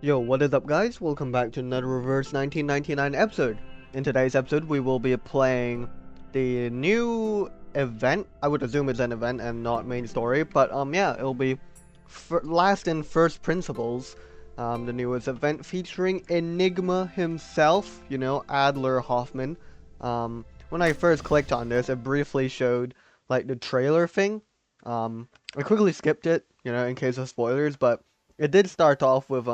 Yo, what is up guys? Welcome back to another Reverse 1999 episode. In today's episode, we will be playing the new event. I would assume it's an event and not main story, but yeah, it'll be last in first principles. The newest event featuring Enigma himself, you know, Adler Hoffman. When I first clicked on this, it briefly showed like the trailer thing. I quickly skipped it, you know, in case of spoilers, but it did start off with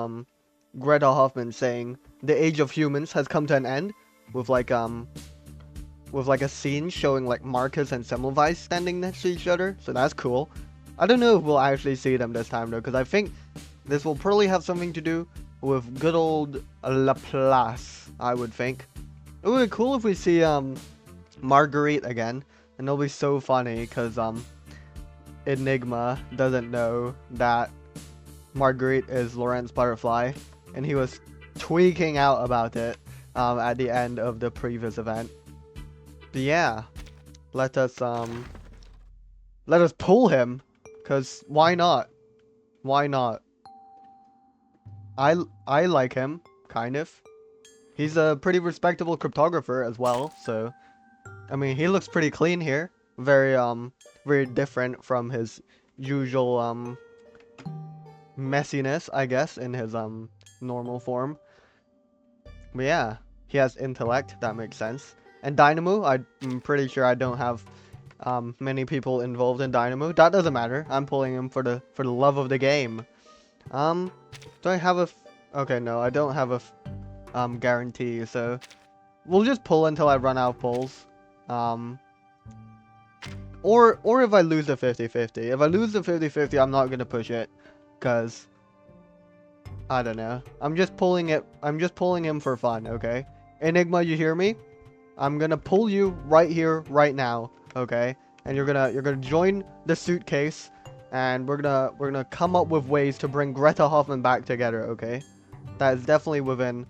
Greta Hoffman saying the age of humans has come to an end with like a scene showing like Marcus and Semmelweis standing next to each other, so that's cool. I don't know if we'll actually see them this time though, because I think this will probably have something to do with good old Laplace, I would think. It would be cool if we see Marguerite again, and it'll be so funny because Enigma doesn't know that Marguerite is Laurent's butterfly, and he was tweaking out about it at the end of the previous event. But yeah, let us pull him, cause why not? Why not? I like him, kind of. He's a pretty respectable cryptographer as well, so I mean he looks pretty clean here. Very different from his usual messiness, I guess, in his normal form. But yeah, he has intellect, that makes sense. And Dynamo, I'm pretty sure I don't have many people involved in Dynamo. That doesn't matter. I'm pulling him for the love of the game. Do I have a okay, no, I don't have a guarantee, so we'll just pull until I run out of pulls. Or if I lose the 50-50. If I lose the 50-50, I'm not gonna push it, cause I don't know. I'm just pulling him for fun, okay? Enigma, you hear me? I'm gonna pull you right here, right now, okay? And you're gonna join the suitcase, and we're gonna come up with ways to bring Greta Hoffman back together, okay? That is definitely within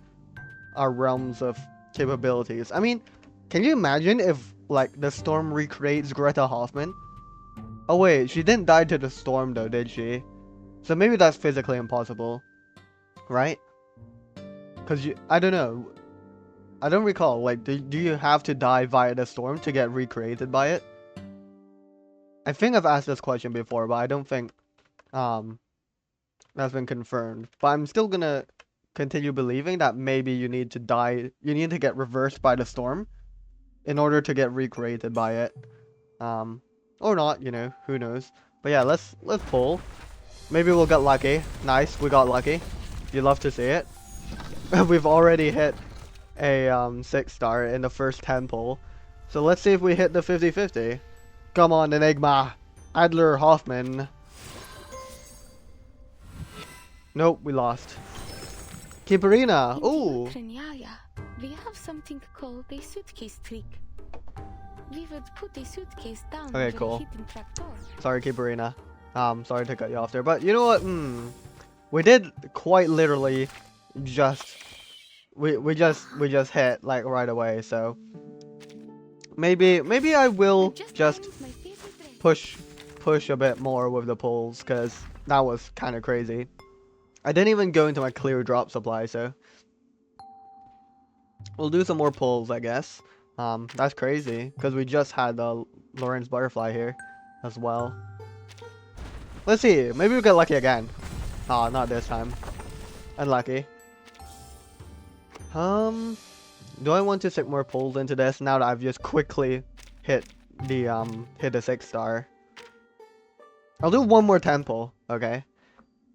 our realms of capabilities. I mean, can you imagine if like the storm recreates Greta Hoffman? Oh wait, she didn't die to the storm though, did she? So maybe that's physically impossible, right? Cause I don't know. I don't recall. Like, do you have to die via the storm to get recreated by it? I think I've asked this question before, but I don't think that's been confirmed. But I'm still gonna continue believing that maybe you need to die. You need to get reversed by the storm in order to get recreated by it. Or not. You know, who knows? But yeah, let's pull. Maybe we'll get lucky. Nice, we got lucky. You'd love to see it. We've already hit a 6-star in the first 10 pull. So let's see if we hit the 50-50. Come on, Enigma. Adler Hoffman. Nope, we lost. Kiparina. Ooh. We have something called a suitcase trick. We would put a suitcase down Okay, over cool. a hidden trapdoor. Sorry, Kiparina. Sorry to cut you off there, but you know what? We did quite literally just we just hit like right away, so maybe I will just push a bit more with the pulls, because that was kind of crazy. I didn't even go into my clear drop supply, so we'll do some more pulls, I guess. That's crazy because we just had the Laurent's butterfly here as well. Let's see, maybe we'll get lucky again. Ah, not this time. Unlucky. Do I want to stick more pulls into this now that I've just quickly hit the 6-star? I'll do one more 10 pull, okay?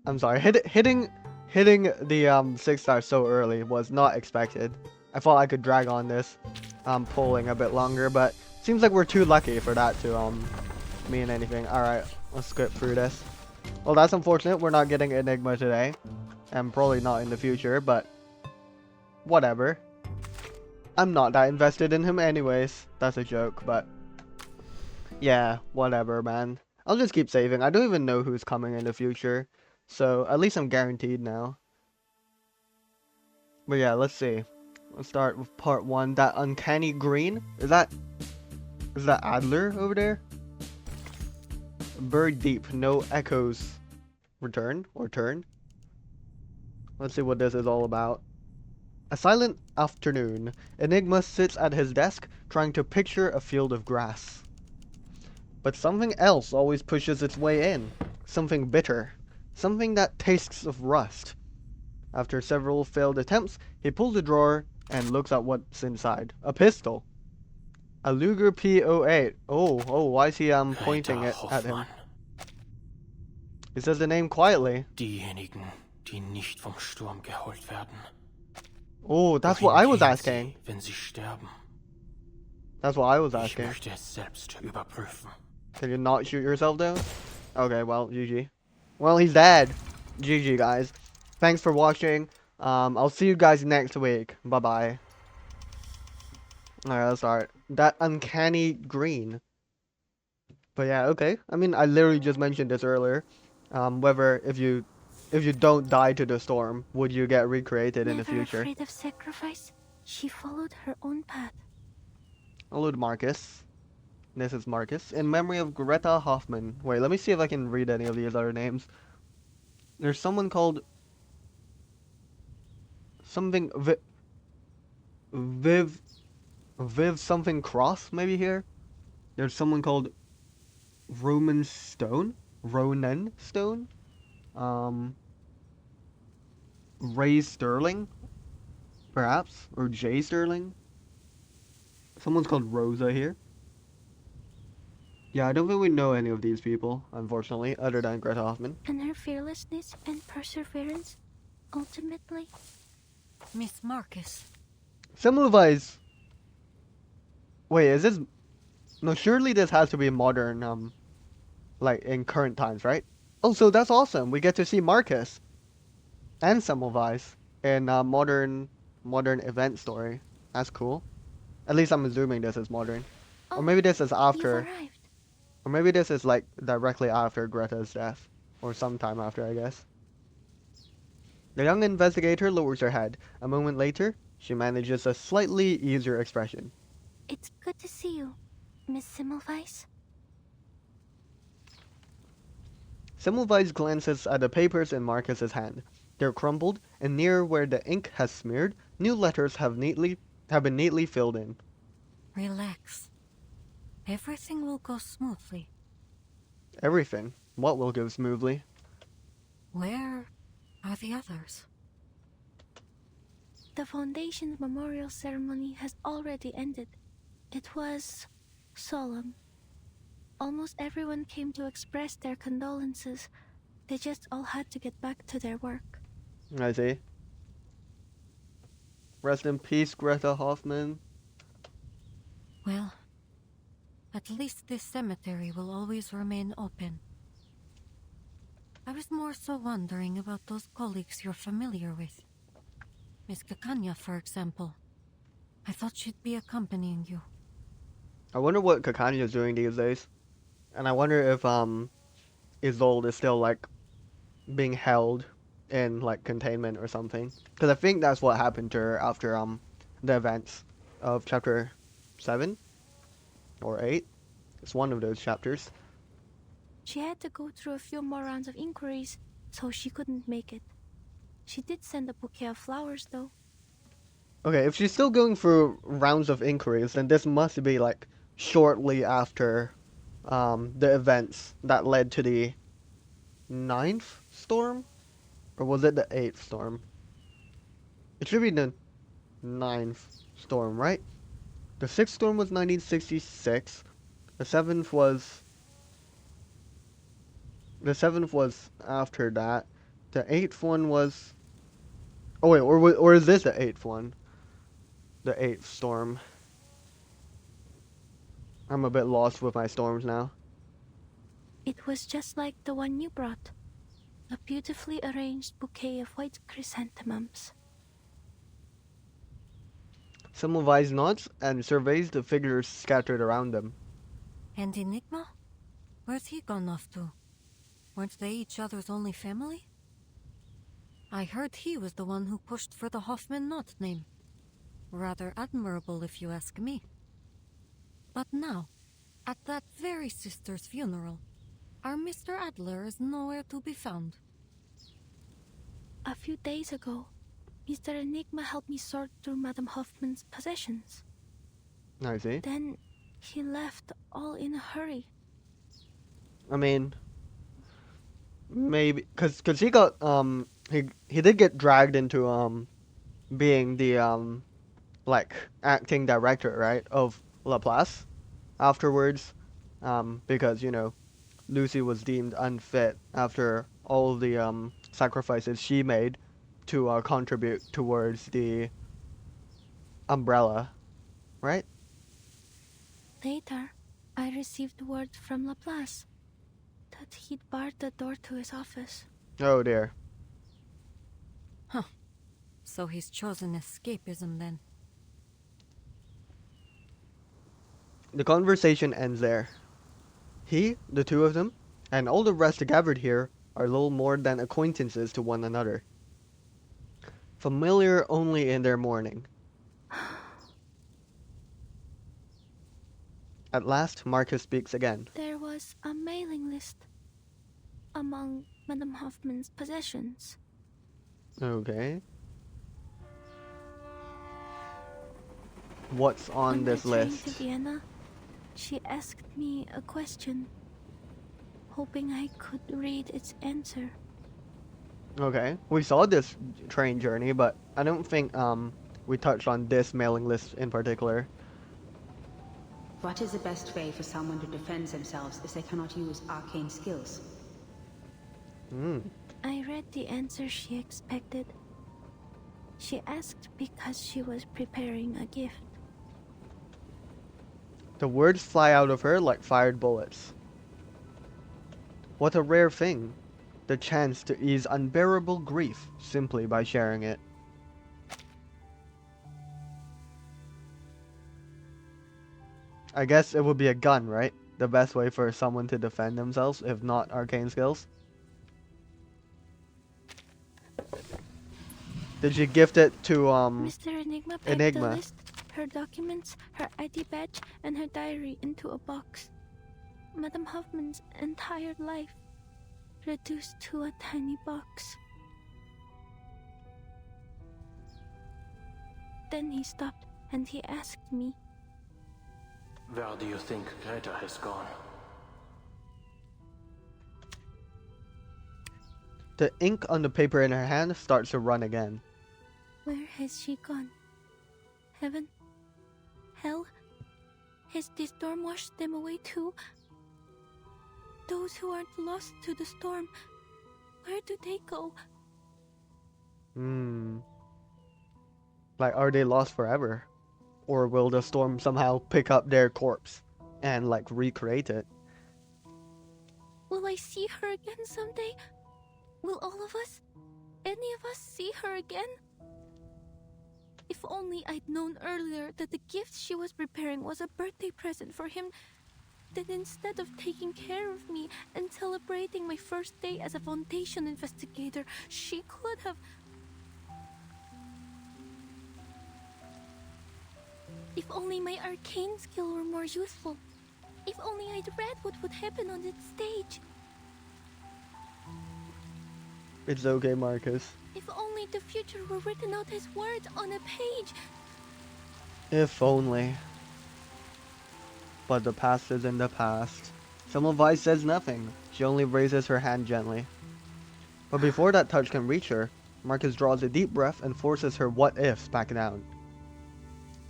I'm sorry, hitting the 6-star so early was not expected. I thought I could drag on this pulling a bit longer, but seems like we're too lucky for that to mean anything. Alright, let's skip through this. Well, that's unfortunate. We're not getting Enigma today, and probably not in the future, but whatever. I'm not that invested in him anyways. That's a joke, but yeah, whatever, man. I'll just keep saving. I don't even know who's coming in the future, so at least I'm guaranteed now. But yeah, let's see. Let's start with part 1. That uncanny green. Is that Adler over there? Buried deep, no echoes. Return or turn. Let's see what this is all about. A silent afternoon. Enigma sits at his desk, trying to picture a field of grass. But something else always pushes its way in. Something bitter. Something that tastes of rust. After several failed attempts, he pulls a drawer and looks at what's inside. A pistol. A Luger P08. Oh, why is he pointing it at him? He says the name quietly. Diejenigen, die nicht vom Sturm geholt werden. Oh, that's what I was asking. Wenn sie sterben. That's what I was Ich asking. möchte es selbst überprüfen. Can you not shoot yourself though? Okay, well, GG. Well, he's dead. GG, guys. Thanks for watching. I'll see you guys next week. Bye-bye. Alright, let's start. That uncanny green. But yeah, okay. I mean, I literally just mentioned this earlier. Whether if you don't die to the storm, would you get recreated in the future? Never afraid of sacrifice, she followed her own path. Hello, Marcus. This is Marcus. In memory of Greta Hoffman. Wait, let me see if I can read any of these other names. There's someone called something Viv something Cross maybe here. There's someone called Ronan Stone. Ray Sterling, perhaps, or Jay Sterling. Someone's called Rosa here. Yeah, I don't think we know any of these people, unfortunately, other than Greta Hoffman. And her fearlessness and perseverance, ultimately. Miss Marcus. Semmelweis. Wait, is this? No, surely this has to be modern, like in current times, right? Oh, so that's awesome. We get to see Marcus and Semmelweis in a modern event story. That's cool. At least I'm assuming this is modern. Oh, Or maybe this is you've after. arrived. Or maybe this is like directly after Greta's death. Or sometime after, I guess. The young investigator lowers her head. A moment later, she manages a slightly easier expression. It's good to see you, Miss Semmelweis. Semmelweis glances at the papers in Marcus's hand. They're crumpled, and near where the ink has smeared, new letters have been neatly filled in. Relax. Everything will go smoothly. Everything. What will go smoothly? Where are the others? The Foundation's memorial ceremony has already ended. It was solemn. Almost everyone came to express their condolences. They just all had to get back to their work. I see. Rest in peace, Greta Hoffman. Well, at least this cemetery will always remain open. I was more so wondering about those colleagues you're familiar with. Miss Kakanya, for example. I thought she'd be accompanying you. I wonder what Kakanya is doing these days. And I wonder if Isolde is still like being held in like containment or something. Because I think that's what happened to her after the events of chapter 7 or 8. It's one of those chapters. She had to go through a few more rounds of inquiries, so she couldn't make it. She did send a bouquet of flowers, though. Okay, if she's still going through rounds of inquiries, then this must be like shortly after the events that led to the 9th storm? Or was it the 8th storm? It should be the 9th storm, right? The 6th storm was 1966. The 7th was after that. The 8th one was... Oh wait, or is this the 8th one? The 8th storm. I'm a bit lost with my storms now. It was just like the one you brought. A beautifully arranged bouquet of white chrysanthemums. Semmelweis nods and surveys the figures scattered around them. And Enigma? Where's he gone off to? Weren't they each other's only family? I heard he was the one who pushed for the Hoffman Knot name. Rather admirable, if you ask me. But now, at that very sister's funeral, our Mr. Adler is nowhere to be found. A few days ago, Mr. Enigma helped me sort through Madame Hoffman's possessions. I see. Then he left all in a hurry. I mean, maybe cause he got he did get dragged into being the like acting director, right, of Laplace afterwards, because Lucy was deemed unfit after all the sacrifices she made to contribute towards the umbrella, right? Later, I received word from Laplace that he'd barred the door to his office. Oh dear. So he's chosen escapism then. The conversation ends there. He, the two of them, and all the rest gathered here are little more than acquaintances to one another. Familiar only in their mourning. At last, Marcus speaks again. There was a mailing list among Madame Hoffman's possessions. Okay. What's on this the train list? to Vienna, she asked me a question, hoping I could read its answer. Okay. We saw this train journey, but I don't think we touched on this mailing list in particular. What is the best way for someone to defend themselves if they cannot use arcane skills? I read the answer she expected. She asked because she was preparing a gift. The words fly out of her like fired bullets. What a rare thing. The chance to ease unbearable grief simply by sharing it. I guess it would be a gun, right? The best way for someone to defend themselves, if not arcane skills. Did you gift it to Mr. Enigma packed Enigma? the list, her documents, her ID badge, and her diary into a box. Madame Hoffman's entire life reduced to a tiny box. Then he stopped and he asked me, Where do you think Greta has gone? The ink on the paper in her hand starts to run again. where has she gone? Heaven? Hell? Has the storm washed them away too? Those who aren't lost to the storm, where do they go? Like, are they lost forever? Or will the storm somehow pick up their corpse and, like, recreate it? Will I see her again someday? Will all of us, any of us, see her again? If only I'd known earlier that the gift she was preparing was a birthday present for him, then instead of taking care of me and celebrating my first day as a Foundation investigator, she could have... If only my arcane skill were more useful. If only I'd read what would happen on that stage. It's okay, Marcus. If only the future were written out as words on a page. If only. But the past is in the past. Semmelweis says nothing. She only raises her hand gently. But before that touch can reach her, Marcus draws a deep breath and forces her what-ifs back down.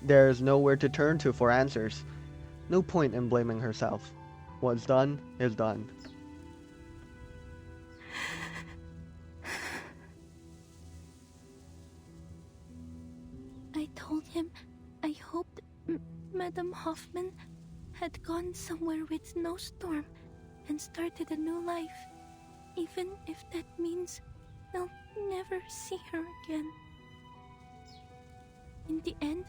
There is nowhere to turn to for answers. No point in blaming herself. What's done is done. I told him I hoped Madame Hoffman had gone somewhere with no storm and started a new life, even if that means I'll never see her again. In the end,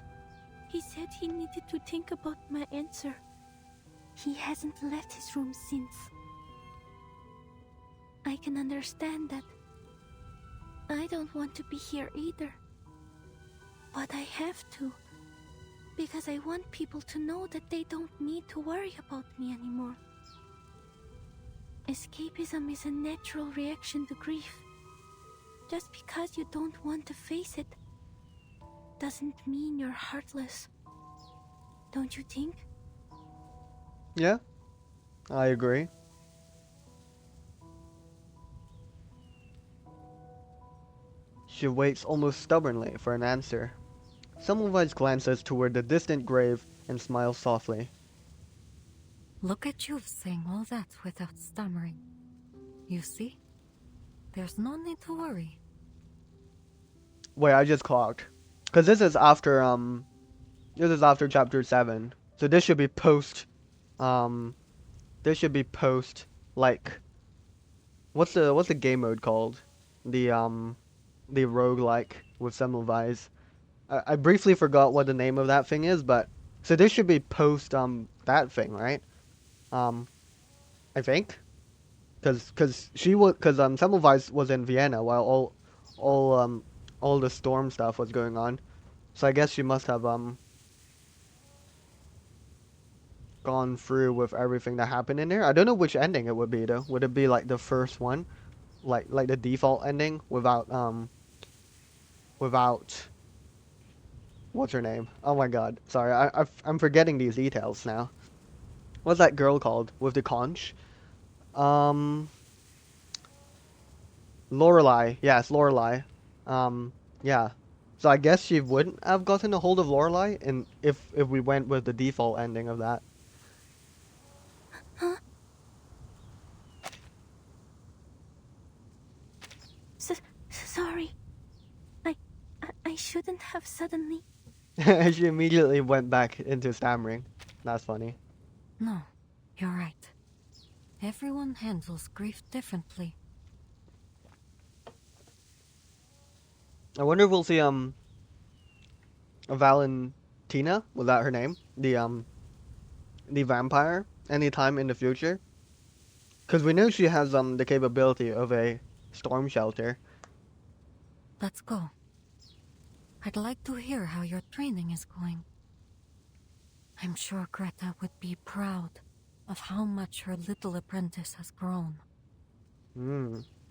he said he needed to think about my answer. He hasn't left his room since. I can understand that. I don't want to be here either. But I have to, because I want people to know that they don't need to worry about me anymore. Escapism is a natural reaction to grief. Just because you don't want to face it doesn't mean you're heartless. Don't you think? Yeah, I agree. She waits almost stubbornly for an answer. Semmelweis glances toward the distant grave and smiles softly. Look at you saying all that without stammering. You see? There's no need to worry. Wait, I just clocked. Cause this is after chapter 7. So this should be post um like what's the game mode called? The roguelike with Semmelweis. I briefly forgot what the name of that thing is, but so this should be post that thing, right? Um I think. Cause Semmelweis was in Vienna while all the storm stuff was going on. So I guess she must have gone through with everything that happened in there. I don't know which ending it would be though. Would it be like the first one, like the default ending without what's her name? Oh my god, sorry, I'm forgetting these details now. What's that girl called with the conch? Um, Lorelei. Yes, Lorelei. Yeah. So I guess she wouldn't have gotten a hold of Lorelei, and if we went with the default ending of that. Huh? Sorry. I shouldn't have suddenly. She immediately went back into stammering. That's funny. No, you're right. Everyone handles grief differently. I wonder if we'll see Valentina, was that her name? The vampire anytime in the future? Cause we know she has the capability of a storm shelter. Let's go. I'd like to hear how your training is going. I'm sure Greta would be proud of how much her little apprentice has grown.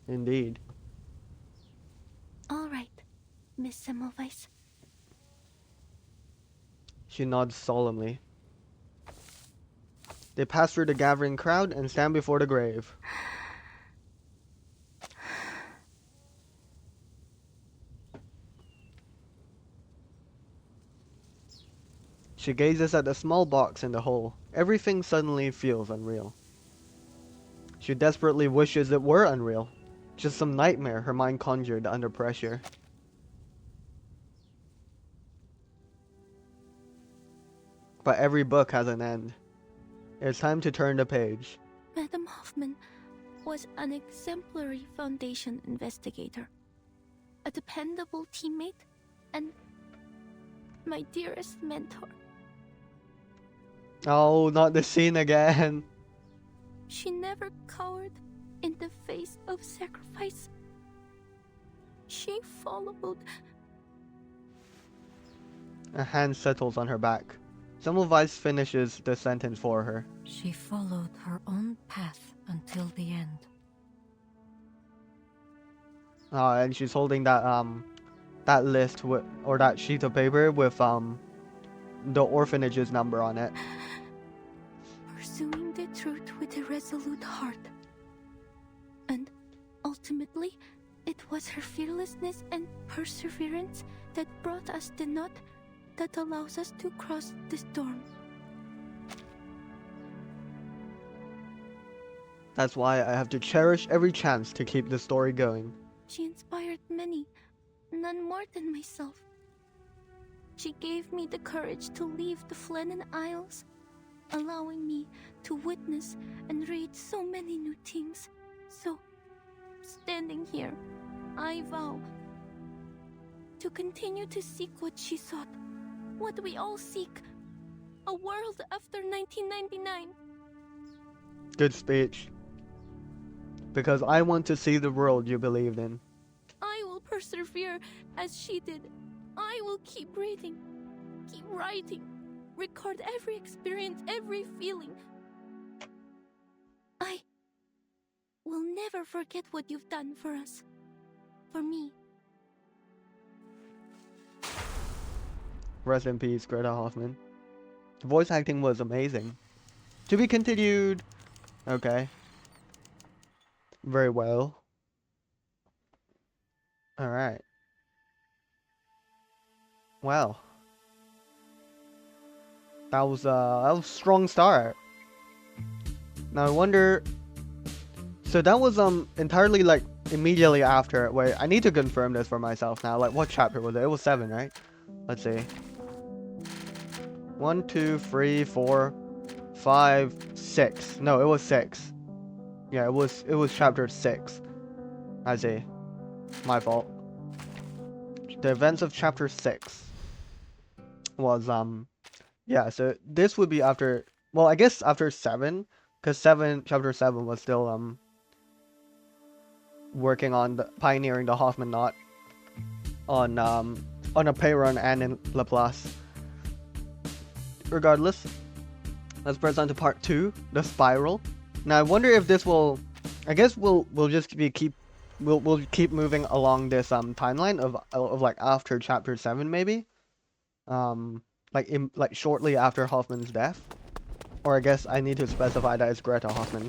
Indeed. All right, Miss Semmelweis. She nods solemnly. They pass through the gathering crowd and stand before the grave. She gazes at the small box in the hole. Everything suddenly feels unreal. She desperately wishes it were unreal. Just some nightmare her mind conjured under pressure. But every book has an end. It's time to turn the page. Madame Hoffman was an exemplary Foundation investigator, a dependable teammate, and my dearest mentor. Oh, not the scene again. She never cowered in the face of sacrifice. She followed. A hand settles on her back. Semmelweis finishes the sentence for her. She followed her own path until the end. And she's holding that list with, or that sheet of paper with the orphanage's number on it. Pursuing the truth with a resolute heart. And ultimately, it was her fearlessness and perseverance that brought us the knot that allows us to cross the storm. That's why I have to cherish every chance to keep the story going. She inspired many, none more than myself. She gave me the courage to leave the Flennon Isles, allowing me to witness and read so many new things. So, standing here, I vow to continue to seek what she sought, what we all seek, a world after 1999. Good speech. Because I want to see the world you believed in. I will persevere as she did. I will keep reading, keep writing, record every experience, every feeling. I will never forget what you've done for us. for me. Rest in peace, Greta Hoffman. The voice acting was amazing. To be continued. Okay. Very well. Alright. Wow. That was a strong start. Now I wonder. So that was entirely like immediately after. Wait, I need to confirm this for myself now. Like what chapter was it? It was 7, right? Let's see. 1, 2, 3, 4, 5, 6. No, it was 6. Yeah, it was chapter 6. I see. My fault. The events of chapter 6 was yeah, so this would be after, well, I guess after 7, because chapter 7 was still working on pioneering the Hoffman knot on a pay run and in Laplace. Regardless, let's press on to part 2, the spiral. Now I wonder if this will, I guess we'll just keep moving along this timeline of like after chapter 7 maybe, like shortly after Hoffman's death, or I guess I need to specify that it's Greta Hoffman.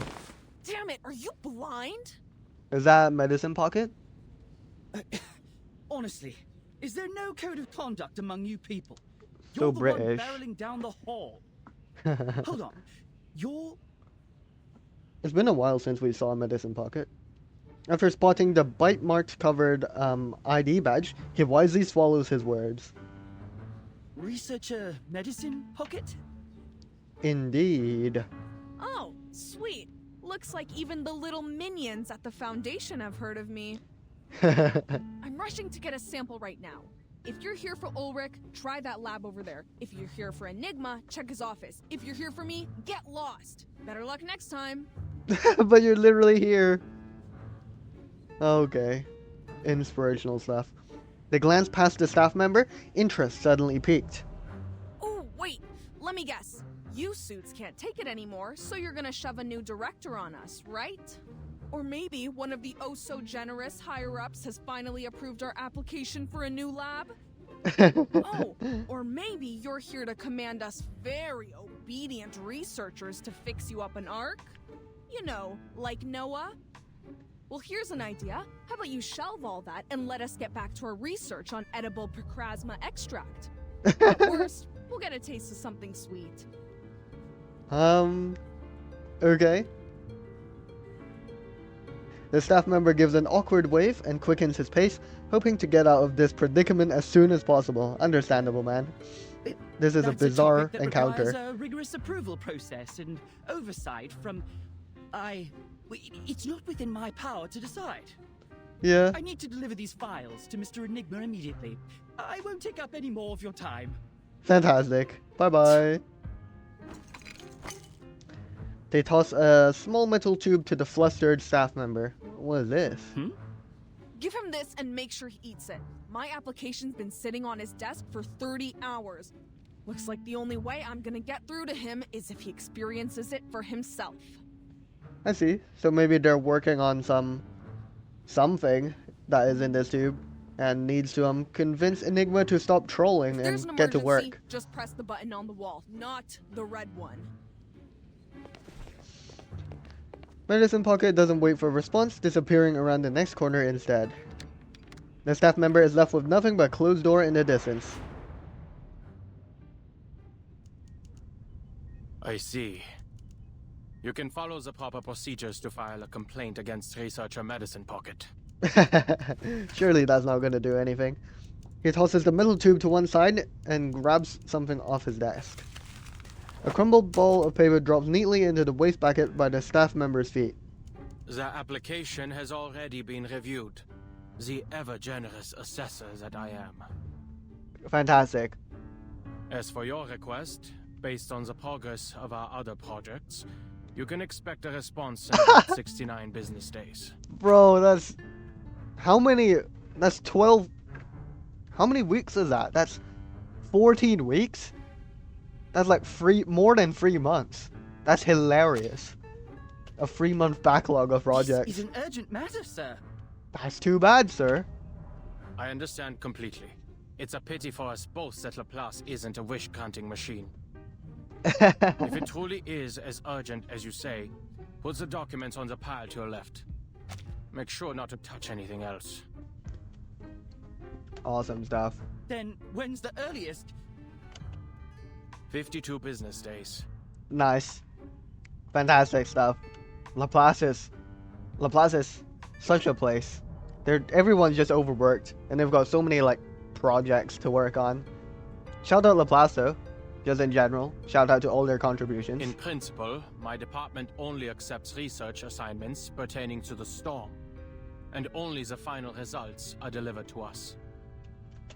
Damn it, are you blind? Is that Medicine Pocket? Honestly, is there no code of conduct among you people? So You're the British. one barreling down the hall. Hold on, you're... It's been a while since we saw Medicine Pocket. After spotting the bite marks covered ID badge, he wisely swallows his words. Researcher Medicine Pocket? Indeed. Oh, sweet. Looks like even the little minions at the Foundation have heard of me. I'm rushing to get a sample right now. If you're here for Ulrich, try that lab over there. If you're here for Enigma, check his office. If you're here for me, get lost. Better luck next time. But you're literally here. Okay. Inspirational stuff. They glanced past the staff member. Interest suddenly piqued. Oh, wait. Let me guess. You suits can't take it anymore, so you're gonna shove a new director on us, right? Or maybe one of the oh-so-generous higher-ups has finally approved our application for a new lab? Oh, or maybe you're here to command us very obedient researchers to fix you up an arc? You know, like Noah? Well, here's an idea. How about you shelve all that and let us get back to our research on edible procrasma extract? At worst, we'll get a taste of something sweet. Okay. The staff member gives an awkward wave and quickens his pace, hoping to get out of this predicament as soon as possible. Understandable, man. This is a That's bizarre topic that encounter. requires a rigorous approval process and oversight from... It's not within my power to decide. Yeah. I need to deliver these files to Mr. Enigma immediately. I won't take up any more of your time. Fantastic. Bye-bye. They toss a small metal tube to the flustered staff member. What is this? Give him this and make sure he eats it. My application's been sitting on his desk for 30 hours. Looks like the only way I'm gonna get through to him is if he experiences it for himself. I see. So maybe they're working on something that is in this tube and needs to convince Enigma to stop trolling If there's an and get to emergency, work. just press the button on the wall, not the red one. Medicine Pocket doesn't wait for a response, disappearing around the next corner instead. The staff member is left with nothing but a closed door in the distance. I see. You can follow the proper procedures to file a complaint against Researcher Medicine Pocket. Surely that's not gonna do anything. He tosses the metal tube to one side and grabs something off his desk. A crumbled ball of paper drops neatly into the wastebasket by the staff member's feet. The application has already been reviewed. The ever-generous assessor that I am. Fantastic. As for your request, based on the progress of our other projects, you can expect a response in about 69 business days. Bro, that's... How many... That's 12... How many weeks is that? That's 14 weeks? That's like more than 3 months. That's hilarious. A 3-month backlog of projects. This is an urgent matter, sir. That's too bad, sir. I understand completely. It's a pity for us both that Laplace isn't a wish-granting machine. If it truly is as urgent as you say, put the documents on the pile to your left. Make sure not to touch anything else. Awesome stuff. Then when's the earliest? 52 business days. Nice. Fantastic stuff. Laplace is such a place. Everyone's just overworked, and they've got so many like projects to work on. Shout out Laplace though, just in general. Shout out to all their contributions. In principle, my department only accepts research assignments pertaining to the storm, and only the final results are delivered to us.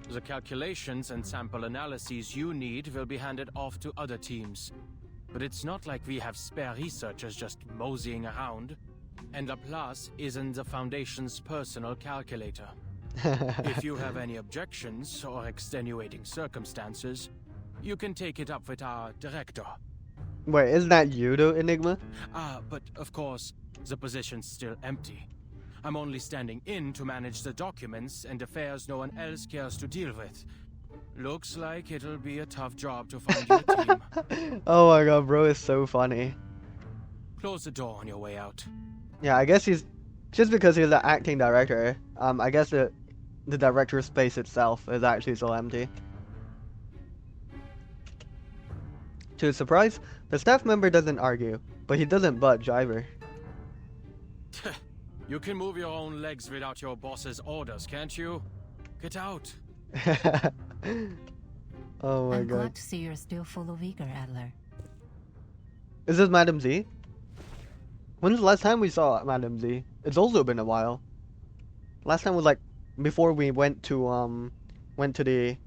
The calculations and sample analyses you need will be handed off to other teams. But it's not like we have spare researchers just moseying around. And Laplace isn't the Foundation's personal calculator. If you have any objections or extenuating circumstances, you can take it up with our director. Wait, isn't that you though, Enigma? But of course, the position's still empty. I'm only standing in to manage the documents and affairs no one else cares to deal with. Looks like it'll be a tough job to find you a team. Oh my god, bro, it's so funny. Close the door on your way out. Yeah, I guess he's just because he's the acting director. I guess the director's space itself is actually so empty. To his surprise, the staff member doesn't argue, but he doesn't budge either. You can move your own legs without your boss's orders, can't you? Get out. Oh my I'm god. glad to see you're still full of vigor, Adler. Is this Madam Z? When's the last time we saw Madam Z? It's also been a while. Last time was like before we went to the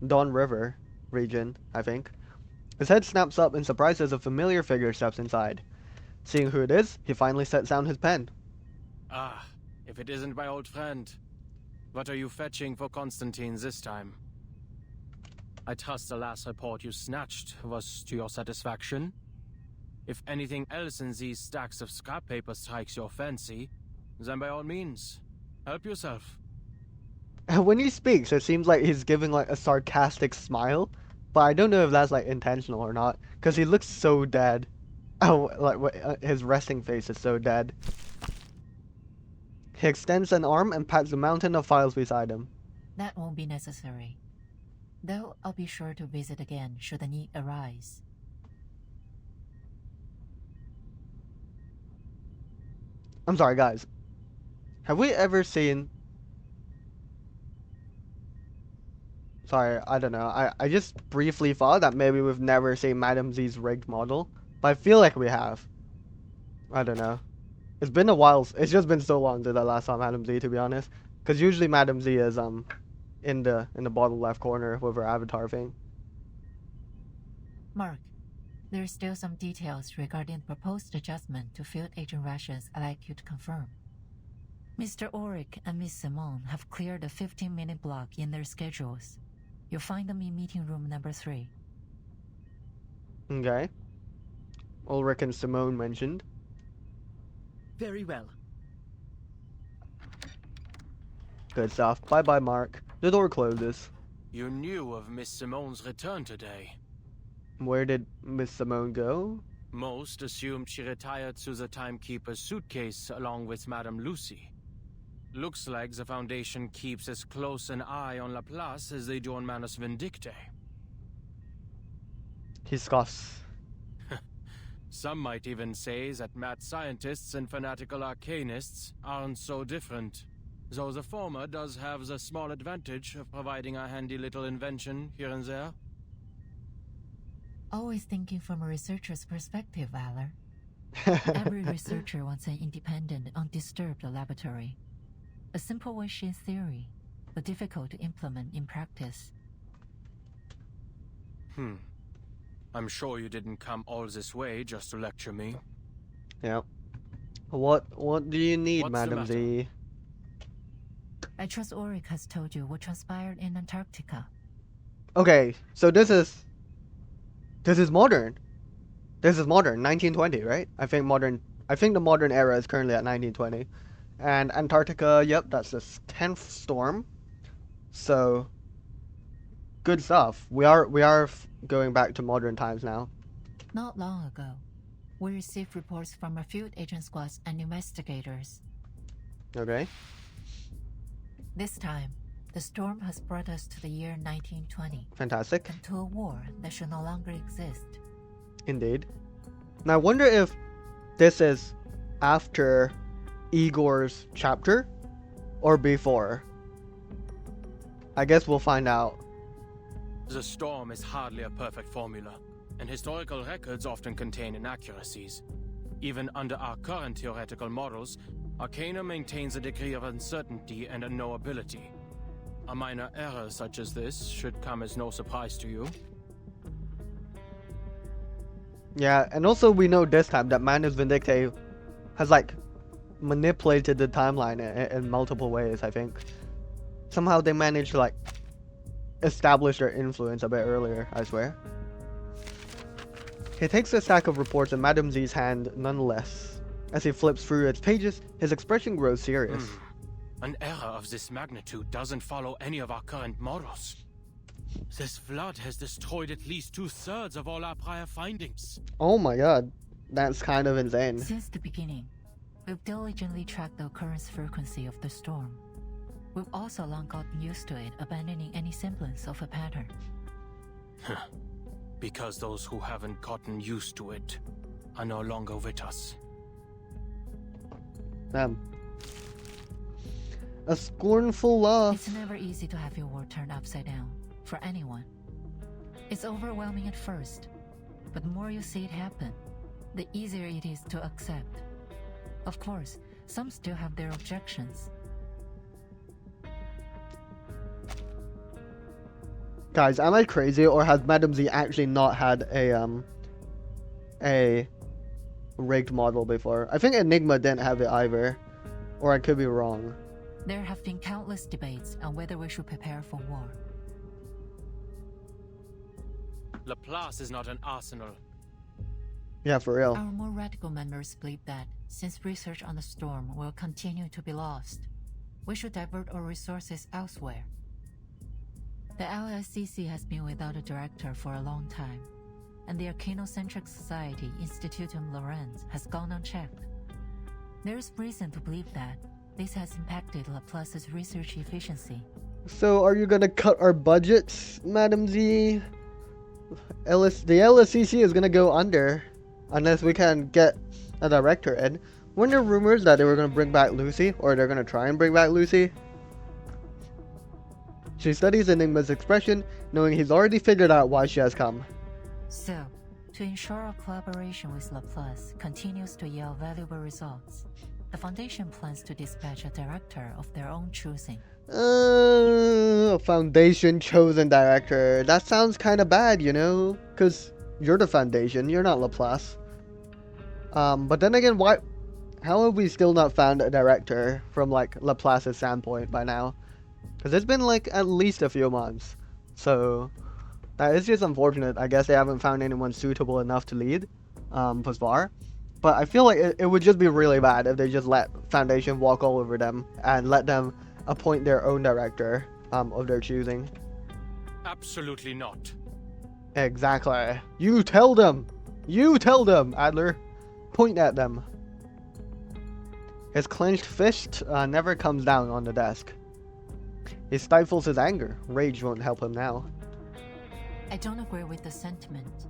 Dawn River region, I think. His head snaps up in surprise as a familiar figure steps inside. Seeing who it is, he finally sets down his pen. Ah, if it isn't my old friend. What are you fetching for Constantine this time? I trust the last report you snatched was to your satisfaction. If anything else in these stacks of scrap paper strikes your fancy, then by all means, help yourself. When he speaks, it seems like he's giving like a sarcastic smile, but I don't know if that's like intentional or not, because he looks so dead. Oh, like his resting face is so dead. He extends an arm and pats the mountain of files beside him. That won't be necessary. Though I'll be sure to visit again should the need arise. I'm sorry, guys. Have we ever seen... Sorry, I don't know. I just briefly thought that maybe we've never seen Madam Z's rigged model, but I feel like we have. I don't know. It's been a while. It's just been so long since I last saw Madam Z, to be honest. Because usually Madam Z is in the bottom left corner with her avatar thing. Mark, there's still some details regarding the proposed adjustment to field agent rations I'd like you to confirm. Mr. Ulrich and Miss Simone have cleared a 15-minute block in their schedules. You'll find them in meeting room number 3. Okay. Ulrich and Simone mentioned. Very well. Good stuff. Bye-bye, Mark. The door closes. You knew of Miss Simone's return today. Where did Miss Simone go? Most assumed she retired to the timekeeper's suitcase along with Madame Lucy. Looks like the Foundation keeps as close an eye on Laplace as they do on Manus Vindictae. He scoffs. Some might even say that mad scientists and fanatical arcanists aren't so different, though the former does have the small advantage of providing a handy little invention here and there. Always thinking from a researcher's perspective, Valor. Every researcher wants an independent, undisturbed laboratory. A simple wish in theory, but difficult to implement in practice. I'm sure you didn't come all this way just to lecture me. Yeah. What do you need, What's the Madam matter? Z? I trust Ulrich has told you what transpired in Antarctica. Okay, so this is modern. This is modern, 1920, right? I think the modern era is currently at 1920. And Antarctica, yep, that's the 10th storm. So, good stuff. We are going back to modern times now. Not long ago, we received reports from a field agent squads and investigators. Okay. This time, the storm has brought us to the year 1920 Fantastic. and to a war that should no longer exist. Indeed. Now, I wonder if this is after Igor's chapter or before. I guess we'll find out. The storm is hardly a perfect formula, and historical records often contain inaccuracies. Even under our current theoretical models, Arcana maintains a degree of uncertainty and unknowability. A minor error such as this should come as no surprise to you. Yeah, and also we know this time that Manus Vindicte has like manipulated the timeline in multiple ways, I think. Somehow they managed to like establish their influence a bit earlier, I swear. He takes a stack of reports in Madame Z's hand nonetheless. As he flips through its pages, his expression grows serious. An error of this magnitude doesn't follow any of our current models. This flood has destroyed at least 2/3 of all our prior findings. Oh my god, that's kind of insane. Since the beginning, we've diligently tracked the occurrence frequency of the storm. We've also long gotten used to it, abandoning any semblance of a pattern. Because those who haven't gotten used to it are no longer with us. Damn. A scornful laugh. It's never easy to have your world turned upside down, for anyone. It's overwhelming at first, but the more you see it happen, the easier it is to accept. Of course, some still have their objections. Guys, am I crazy, or has Madame Z actually not had a rigged model before? I think Enigma didn't have it either, or I could be wrong. There have been countless debates on whether we should prepare for war. Laplace is not an arsenal. Yeah, for real. Our more radical members believe that, since research on the storm will continue to be lost, we should divert our resources elsewhere. The LSCC has been without a director for a long time, and the Arcanocentric Society Institutum Lorenz has gone unchecked. There is reason to believe that this has impacted Laplace's research efficiency. So, are you gonna cut our budgets, Madame Z? The LSCC is gonna go under unless we can get a director in. Weren't there rumors that they were gonna bring back Lucy, or they're gonna try and bring back Lucy? She studies Enigma's expression, knowing he's already figured out why she has come. So, to ensure our collaboration with Laplace continues to yield valuable results, the Foundation plans to dispatch a director of their own choosing. Foundation chosen director. That sounds kind of bad, you know? Because you're the Foundation, you're not Laplace. But then again, why? How have we still not found a director from, like, Laplace's standpoint by now? Because it's been, like, at least a few months. So, that is just unfortunate. I guess they haven't found anyone suitable enough to lead, thus far. But I feel like it would just be really bad if they just let Foundation walk all over them and let them appoint their own director of their choosing. Absolutely not. Exactly. You tell them! You tell them, Adler! Point at them. His clenched fist never comes down on the desk. He stifles his anger. Rage won't help him now. I don't agree with the sentiment,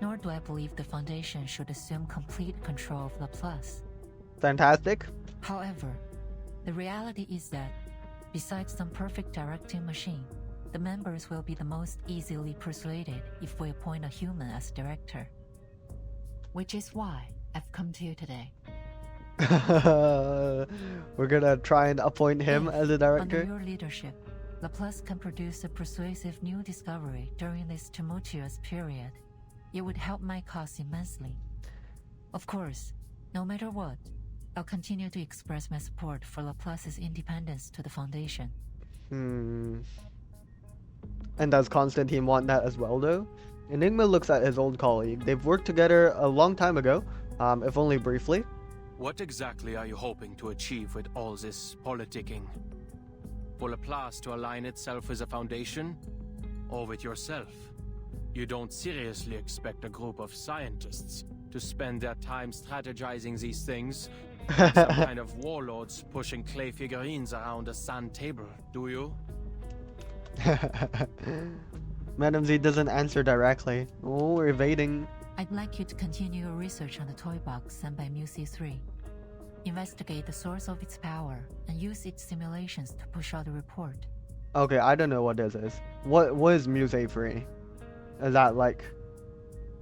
nor do I believe the Foundation should assume complete control of Laplace. Fantastic. However, the reality is that, besides some perfect directing machine, the members will be the most easily persuaded if we appoint a human as director. Which is why I've come to you today. We're gonna try and appoint him If, as a under director. your leadership, Laplace can produce a persuasive new discovery during this tumultuous period, it would help my cause immensely. Of course, no matter what, I'll continue to express my support for Laplace's independence to the Foundation. And does Constantine want that as well, though? Enigma looks at his old colleague. They've worked together a long time ago, if only briefly. What exactly are you hoping to achieve with all this politicking? For Laplace to align itself with a foundation? Or with yourself? You don't seriously expect a group of scientists to spend their time strategizing these things like some kind of warlords pushing clay figurines around a sand table, do you? Madam Z doesn't answer directly. Oh, we're evading. I'd like you to continue your research on the toy box sent by MUC3. Investigate the source of its power and use its simulations to push out a report. Okay, I don't know what this is. What is Muse Free? Is that like...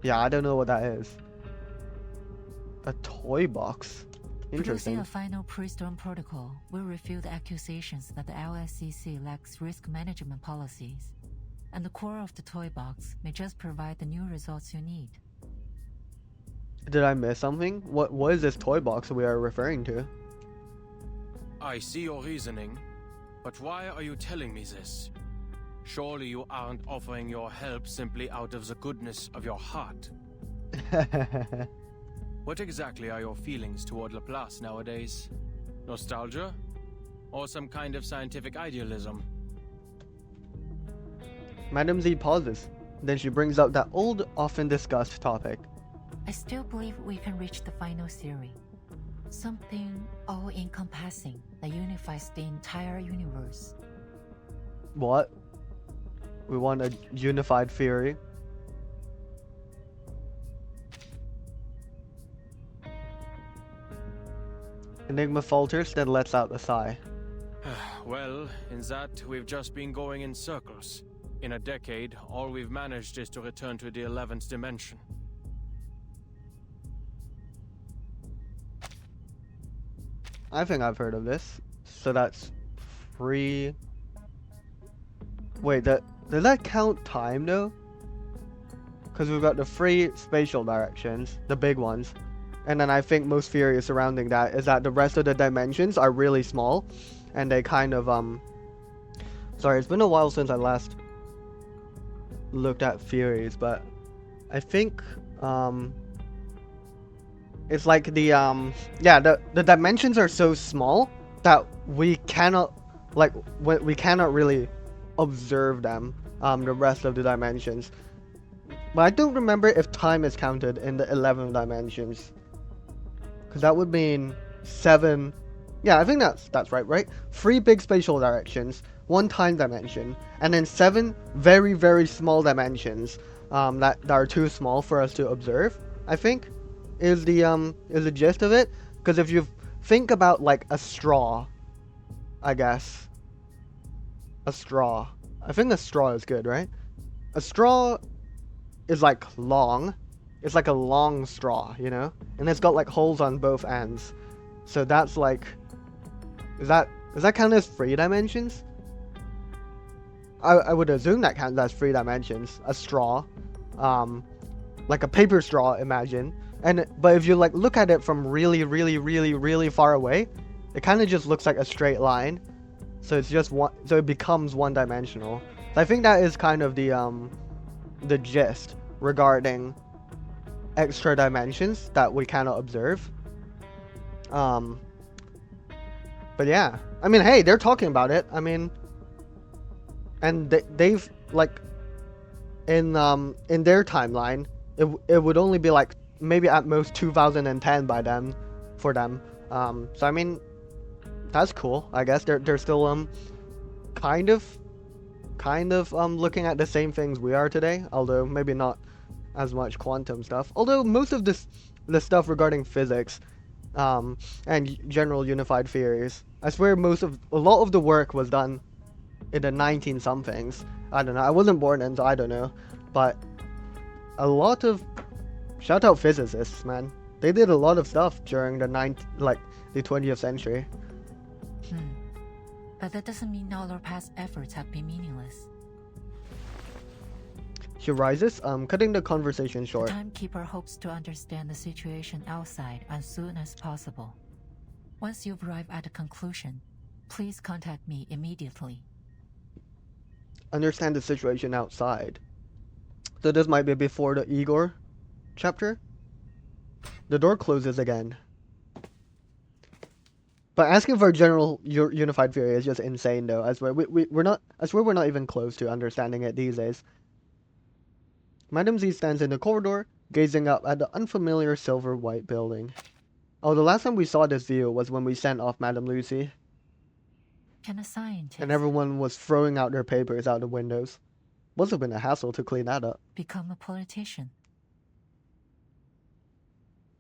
Yeah, I don't know what that is. A toy box? Producing Interesting. a final pre-storm protocol will refute the accusations that the LSCC lacks risk management policies, and the core of the toy box may just provide the new results you need. Did I miss something? What is this toy box we are referring to? I see your reasoning, but why are you telling me this? Surely you aren't offering your help simply out of the goodness of your heart. What exactly are your feelings toward Laplace nowadays? Nostalgia? Or some kind of scientific idealism? Madam Z pauses. Then she brings up that old, often discussed topic. I still believe we can reach the final theory. Something all-encompassing that unifies the entire universe. What? We want a unified theory? Enigma falters, then lets out a sigh. Well, in that, we've just been going in circles. In a decade, all we've managed is to return to the 11th dimension. I think I've heard of this. So that's free... Wait, does that count time though? Because we've got the three spatial directions, the big ones. And then I think most theory surrounding that is that the rest of the dimensions are really small. And they kind of, Sorry, it's been a while since I last looked at theories, but I think, it's like the, yeah, the dimensions are so small that we cannot, like, we cannot really observe them, the rest of the dimensions. But I don't remember if time is counted in the 11 dimensions. Because that would mean 7... Yeah, I think that's right? 3 big spatial directions, 1 time dimension, and then 7 very, very small dimensions that are too small for us to observe, I think, is the gist of it. Because if you think about, like, a straw, I guess. A straw. I think a straw is good, right? A straw is, like, long. It's like a long straw, you know? And it's got, like, holes on both ends. So that's, like... Does that count as 3 dimensions? I would assume that counts as 3 dimensions. A straw. Like a paper straw, imagine. But if you, like, look at it from really, really, really, really far away, it kind of just looks like a straight line. So it's just one... So it becomes one-dimensional. So I think that is kind of the gist regarding extra dimensions that we cannot observe. But yeah, I mean, hey, they're talking about it. I mean, and they've, like, in their timeline, it would only be like maybe at most 2010 by then for them. So I mean, that's cool. I guess they're still kind of looking at the same things we are today, although maybe not as much quantum stuff. Although most of the stuff regarding physics and general unified theories, I swear a lot of the work was done in the 19-somethings. I don't know. I wasn't born then, so I don't know. But a lot of... Shout out physicists, man. They did a lot of stuff during the 20th century. But that doesn't mean all our past efforts have been meaningless. She rises, cutting the conversation short. The Timekeeper hopes to understand the situation outside as soon as possible. Once you've arrived at a conclusion, please contact me immediately. Understand the situation outside. So this might be before the Igor chapter? The door closes again. But asking for a general unified theory is just insane, though. I swear, we're not. I swear, we're not even close to understanding it these days. Madam Z stands in the corridor, gazing up at the unfamiliar silver-white building. Oh, the last time we saw this view was when we sent off Madam Lucy. Can a scientist And everyone was throwing out their papers out the windows. Must have been a hassle to clean that up. become a politician?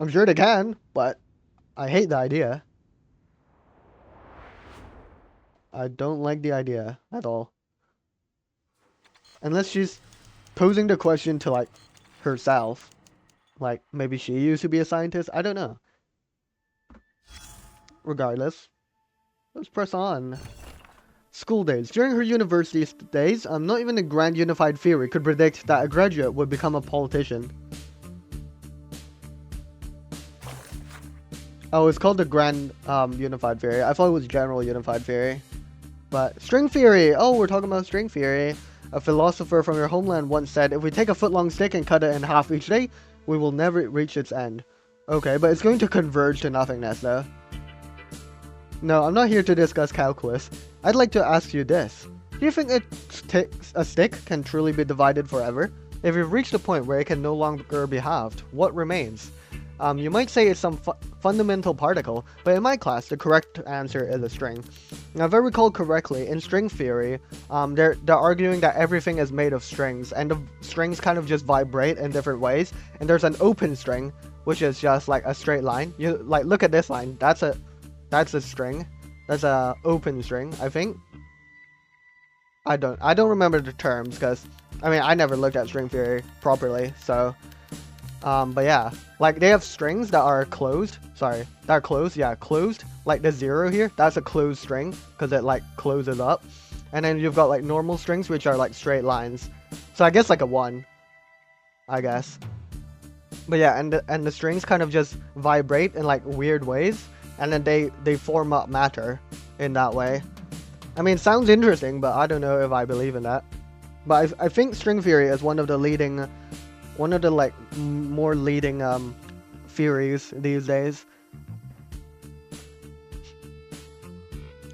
I'm sure they can, but I hate the idea. I don't like the idea at all. Unless she's posing the question to, like, herself. Like, maybe she used to be a scientist? I don't know. Regardless, let's press on. School days. During her university days, not even a grand unified theory could predict that a graduate would become a politician. Oh, it's called the grand unified theory. I thought it was general unified theory. But string theory! Oh, we're talking about string theory. A philosopher from your homeland once said, if we take a foot-long stick and cut it in half each day, we will never reach its end. Okay, but it's going to converge to nothingness, though. No, I'm not here to discuss calculus. I'd like to ask you this. Do you think a stick can truly be divided forever? If you've reached a point where it can no longer be halved, what remains? You might say it's some fundamental particle, but in my class, the correct answer is a string. Now, if I recall correctly, in string theory, they're arguing that everything is made of strings, and the strings kind of just vibrate in different ways. And there's an open string, which is just like a straight line. You like look at this line. That's a string. That's a open string, I think. I don't remember the terms because I mean I never looked at string theory properly, so. But yeah, like they have strings that are closed. Sorry, that are closed. Yeah, closed. Like the 0 here, that's a closed string because it like closes up. And then you've got like normal strings which are like straight lines. So I guess like a 1. I guess. But yeah, and the strings kind of just vibrate in like weird ways, and then they form up matter in that way. I mean, sounds interesting, but I don't know if I believe in that. But I think string theory is one of the like more leading theories these days.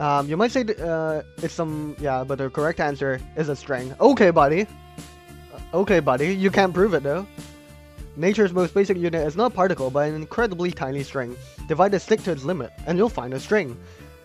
You might say it's some, yeah, but the correct answer is a string. Okay, buddy. Okay, buddy. You can't prove it though. Nature's most basic unit is not a particle, but an incredibly tiny string. Divide a stick to its limit, and you'll find a string.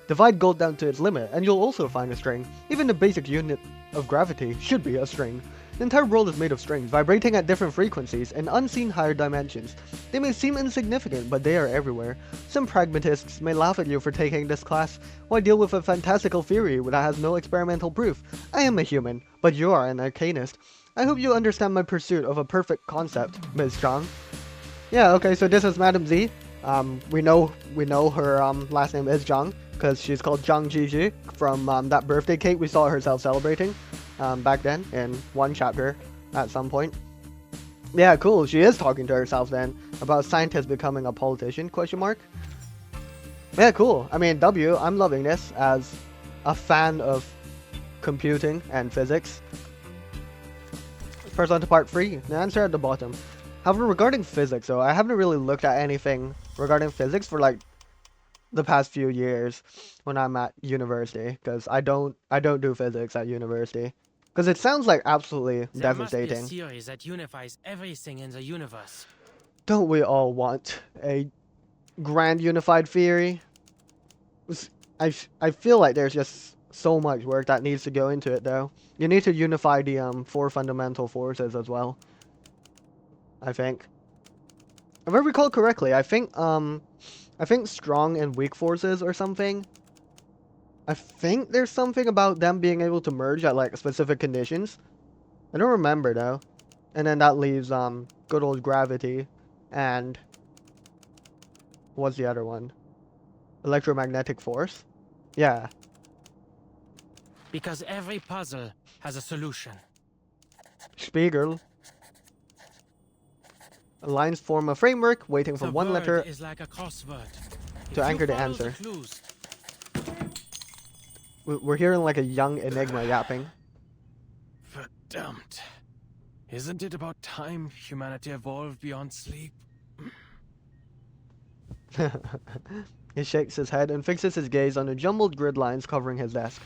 Divide gold down to its limit, and you'll also find a string. Even the basic unit of gravity should be a string. The entire world is made of strings, vibrating at different frequencies in unseen higher dimensions. They may seem insignificant, but they are everywhere. Some pragmatists may laugh at you for taking this class. Why deal with a fantastical theory that has no experimental proof? I am a human, but you are an arcanist. I hope you understand my pursuit of a perfect concept, Ms. Zhang. Yeah, okay, so this is Madam Z. We know her last name is Zhang, because she's called Zhang Jiji from that birthday cake we saw herself celebrating back then in one chapter at some point. Yeah, cool. She is talking to herself then about scientists becoming a politician, question mark. Yeah, cool. I mean, I'm loving this as a fan of computing and physics. First on to part 3, the answer at the bottom. However, regarding physics, though, I haven't really looked at anything regarding physics for like the past few years when I'm at university, because I don't do physics at university, because it sounds like absolutely devastating. There must be a theory that unifies everything in the universe. Don't we all want a grand unified theory? I feel like there's just so much work that needs to go into it, though. You need to unify the 4 fundamental forces as well, I think. If I recall correctly, I think strong and weak forces or something. I think there's something about them being able to merge at like specific conditions. I don't remember though. And then that leaves good old gravity and what's the other one? Electromagnetic force? Yeah. Because every puzzle has a solution. Spiegel. Lines form a framework waiting for one letter is like a crossword. to anchor the answer. We're hearing like a young Enigma yapping. Verdammt. Isn't it about time humanity evolved beyond sleep? He shakes his head and fixes his gaze on the jumbled grid lines covering his desk.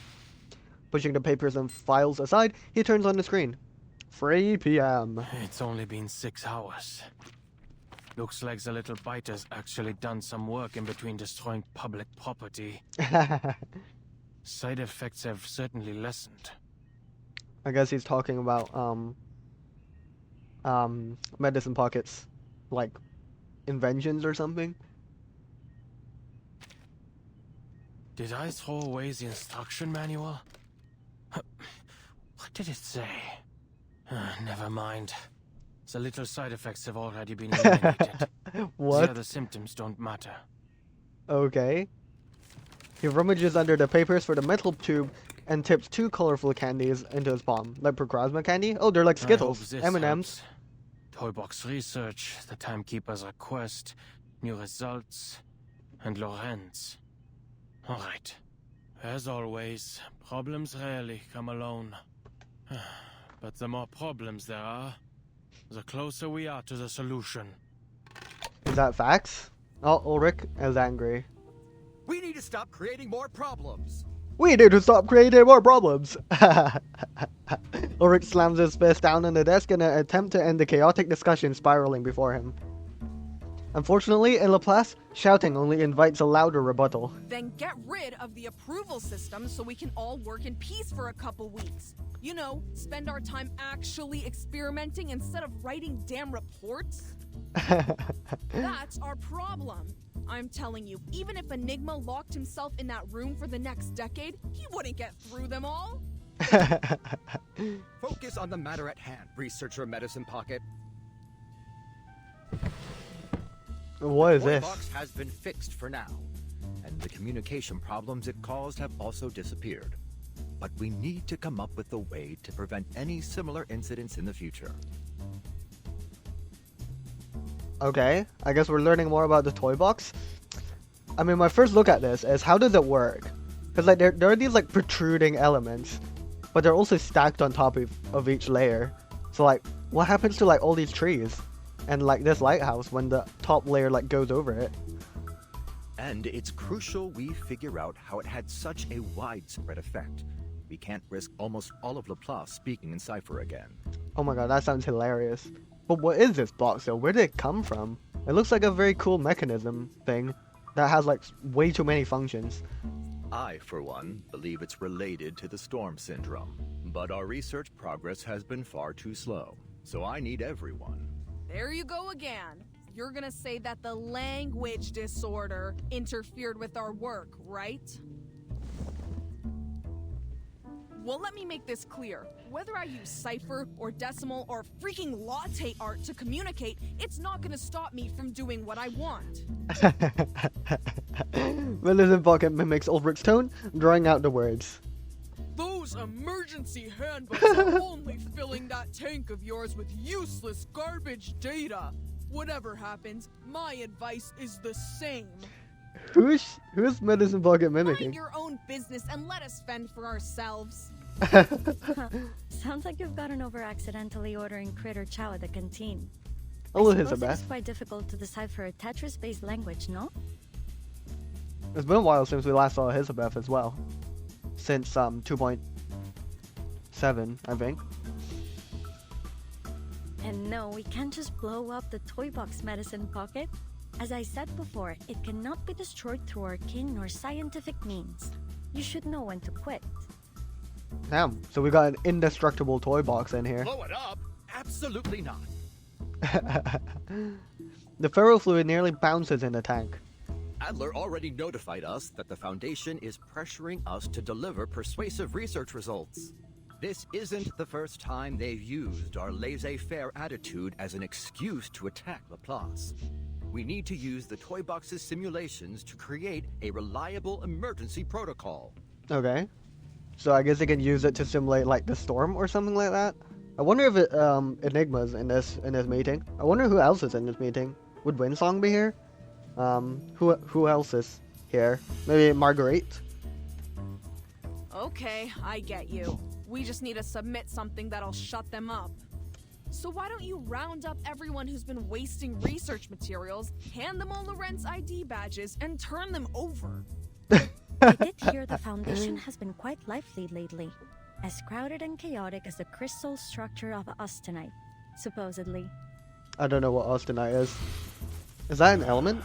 Pushing the papers and files aside, he turns on the screen. 3 p.m. It's only been 6 hours. Looks like the little biter's actually done some work in between destroying public property. Side effects have certainly lessened. I guess he's talking about medicine pockets, like inventions or something. Did I throw away the instruction manual? What did it say? Never mind. The little side effects have already been eliminated. What? The other symptoms don't matter. Okay. He rummages under the papers for the metal tube and tips 2 colorful candies into his palm. Like Procrasma candy? Oh, they're like Skittles. M&M's. Toy box research, the timekeeper's request, new results, and Lorenz. Alright. As always, problems rarely come alone. But the more problems there are, the closer we are to the solution. Is that facts? Oh, Ulrich is angry. We need to stop creating more problems. We need to stop creating more problems! Ulrich slams his fist down on the desk in an attempt to end the chaotic discussion spiraling before him. Unfortunately, in Laplace, shouting only invites a louder rebuttal. Then get rid of the approval system so we can all work in peace for a couple weeks. You know, spend our time actually experimenting instead of writing damn reports. That's our problem. I'm telling you, even if Enigma locked himself in that room for the next decade, he wouldn't get through them all. Focus on the matter at hand, researcher Medicine Pocket. What is The toy this? box has been fixed for now, and the communication problems it caused have also disappeared. But we need to come up with a way to prevent any similar incidents in the future. Okay, I guess we're learning more about the toy box. I mean, my first look at this is how does it work? Because like there are these like protruding elements, but they're also stacked on top of each layer. So like, what happens to like all these trees and like this lighthouse when the top layer like goes over it? And it's crucial we figure out how it had such a widespread effect. We can't risk almost all of Laplace speaking in cipher again. Oh my god, that sounds hilarious. But what is this box though? Where did it come from? It looks like a very cool mechanism thing that has like way too many functions. I, for one, believe it's related to the storm syndrome. But our research progress has been far too slow, so I need everyone. There you go again. You're gonna say that the language disorder interfered with our work, right? Well, let me make this clear. Whether I use cipher or decimal or freaking latte art to communicate, it's not gonna stop me from doing what I want. Medicine Pocket mimics Ulrich's tone, drawing out the words. Those emergency handbooks are only filling that tank of yours with useless garbage data. Whatever happens, my advice is the same. Who's Medicine Pocket mimicking? Mind your own business and let us fend for ourselves. Sounds like you've gotten over accidentally ordering critter chow at the canteen. Oh, I his suppose best. it's quite difficult to decipher a Tetris-based language, no? It's been a while since we last saw Elizabeth as well. Since 2.7, I think. And no, we can't just blow up the toy box, Medicine Pocket. As I said before, it cannot be destroyed through arcane or scientific means. You should know when to quit. Damn, so we got an indestructible toy box in here. Blow it up? Absolutely not. The ferrofluid nearly bounces in the tank. Adler already notified us that the Foundation is pressuring us to deliver persuasive research results. This isn't the first time they've used our laissez-faire attitude as an excuse to attack Laplace. We need to use the toy box's simulations to create a reliable emergency protocol. Okay. So I guess they can use it to simulate like the storm or something like that. I wonder if Enigma's in this meeting. I wonder who else is in this meeting. Would Winsong be here? Who else is here? Maybe Marguerite? Okay, I get you. We just need to submit something that'll shut them up. So why don't you round up everyone who's been wasting research materials, hand them all Lorentz ID badges, and turn them over? I did hear the Foundation has been quite lively lately. As crowded and chaotic as the crystal structure of austenite, supposedly. I don't know what austenite is. Is that an element?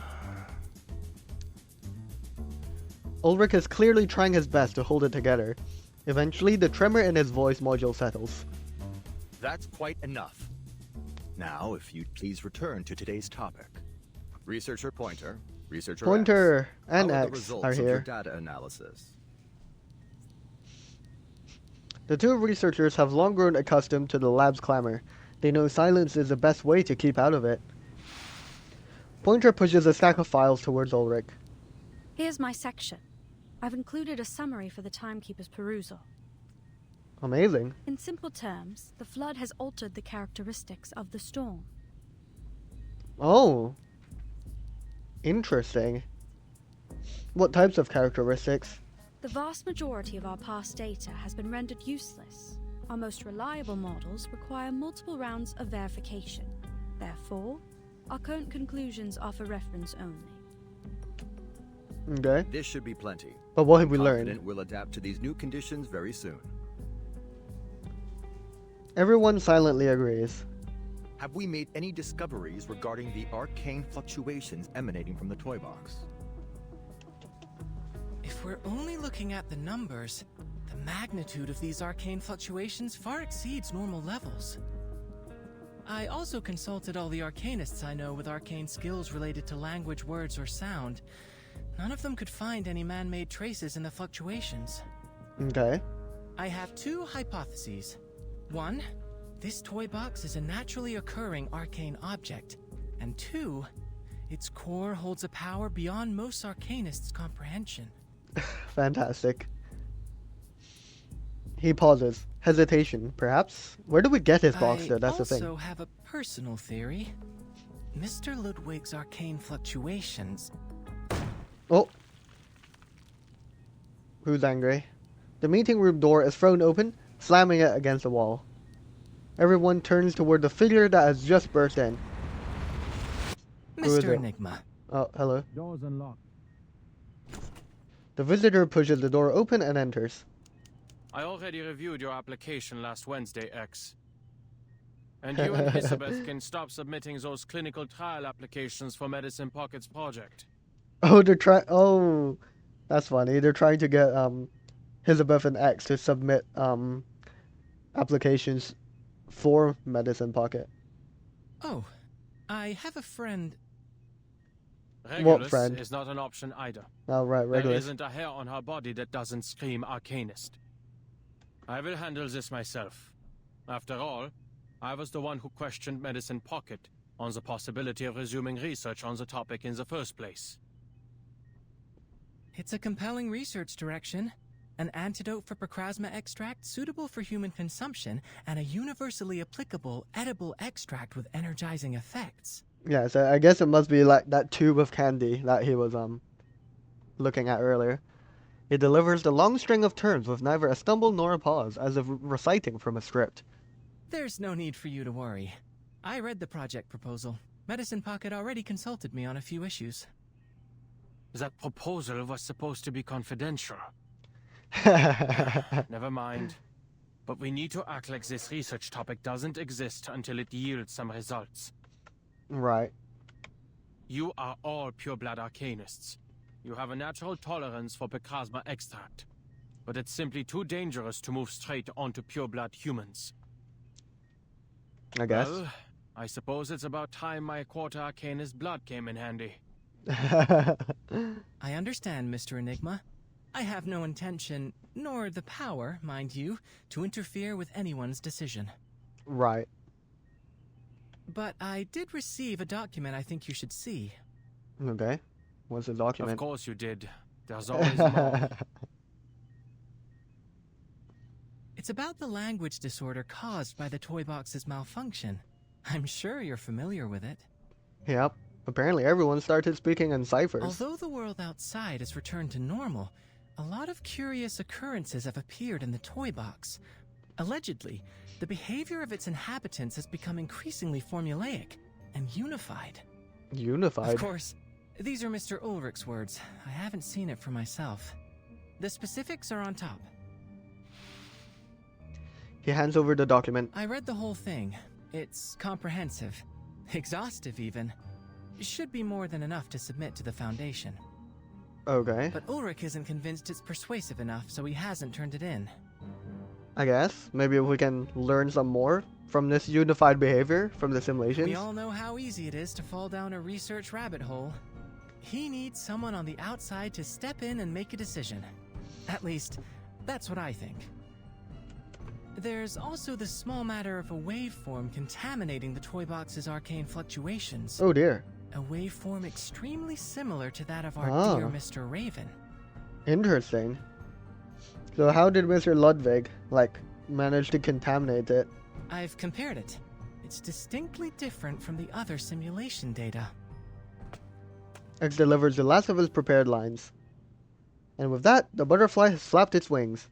Ulrich is clearly trying his best to hold it together. Eventually, the tremor in his voice module settles. That's quite enough. Now, if you'd please return to today's topic. Researcher Pointer, Researcher Pointer X. and How are the X results are of your here. data analysis? The two researchers have long grown accustomed to the lab's clamor. They know silence is the best way to keep out of it. Pointer pushes a stack of files towards Ulrich. Here's my section. I've included a summary for the timekeeper's perusal. Amazing. In simple terms, the flood has altered the characteristics of the storm. Oh. Interesting. What types of characteristics? The vast majority of our past data has been rendered useless. Our most reliable models require multiple rounds of verification. Therefore, our current conclusions are for reference only. Okay. This should be plenty. But what have we Confident learned? we'll adapt to these new conditions very soon. Everyone silently agrees. Have we made any discoveries regarding the arcane fluctuations emanating from the toy box? If we're only looking at the numbers, the magnitude of these arcane fluctuations far exceeds normal levels. I also consulted all the arcanists I know with arcane skills related to language, words, or sound. None of them could find any man-made traces in the fluctuations. Okay. I have two hypotheses. One, this toy box is a naturally occurring arcane object. And two, its core holds a power beyond most arcanists' comprehension. Fantastic. He pauses. Hesitation, perhaps? Where do we get his box, though? That's the thing. I also have a personal theory. Mr. Ludwig's arcane fluctuations... Oh. Who's angry? The meeting room door is thrown open, slamming it against the wall. Everyone turns toward the figure that has just burst in. Who is Mr. it? Enigma. Oh, hello. Doors unlocked. The visitor pushes the door open and enters. I already reviewed your application last Wednesday, X. And you and Elizabeth can stop submitting those clinical trial applications for Medicine Pocket's project. Oh, oh, that's funny. They're trying to get Elizabeth and X to submit applications for Medicine Pocket. Oh, I have a friend... Regulus friend? is not an option either. Oh, right, There Regulus. isn't a hair on her body that doesn't scream Arcanist. I will handle this myself. After all, I was the one who questioned Medicine Pocket on the possibility of resuming research on the topic in the first place. It's a compelling research direction. An antidote for Procrasma extract suitable for human consumption, and a universally applicable edible extract with energizing effects. Yeah, so I guess it must be like that tube of candy that he was looking at earlier. It delivers the long string of terms with neither a stumble nor a pause, as if reciting from a script. There's no need for you to worry. I read the project proposal. Medicine Pocket already consulted me on a few issues. That proposal was supposed to be confidential. Never mind. But we need to act like this research topic doesn't exist until it yields some results. Right. You are all pure-blood arcanists. You have a natural tolerance for Procrasma extract. But it's simply too dangerous to move straight onto pure-blood humans. I guess. Well, I suppose it's about time my quarter arcanist blood came in handy. I understand, Mr. Enigma. I have no intention, nor the power, mind you, to interfere with anyone's decision. Right. But I did receive a document I think you should see. Okay. What's the document? Of course you did. There's always more. It's about the language disorder caused by the toy box's malfunction. I'm sure you're familiar with it. Yep. Apparently everyone started speaking in ciphers. Although the world outside has returned to normal, a lot of curious occurrences have appeared in the toy box. Allegedly, the behavior of its inhabitants has become increasingly formulaic and unified. Unified? Of course, these are Mr. Ulrich's words. I haven't seen it for myself. The specifics are on top. He hands over the document. I read the whole thing. It's comprehensive. Exhaustive, even. It should be more than enough to submit to the Foundation. Okay. But Ulrich isn't convinced it's persuasive enough, so he hasn't turned it in. I guess. Maybe if we can learn some more from this unified behavior from the simulations. We all know how easy it is to fall down a research rabbit hole. He needs someone on the outside to step in and make a decision. At least, that's what I think. There's also the small matter of a waveform contaminating the toy box's arcane fluctuations. Oh dear. A waveform extremely similar to that of our dear Mr. Raven. Interesting. So how did Mr. Ludwig, manage to contaminate it? I've compared it. It's distinctly different from the other simulation data. X delivers the last of his prepared lines. And with that, the butterfly has flapped its wings.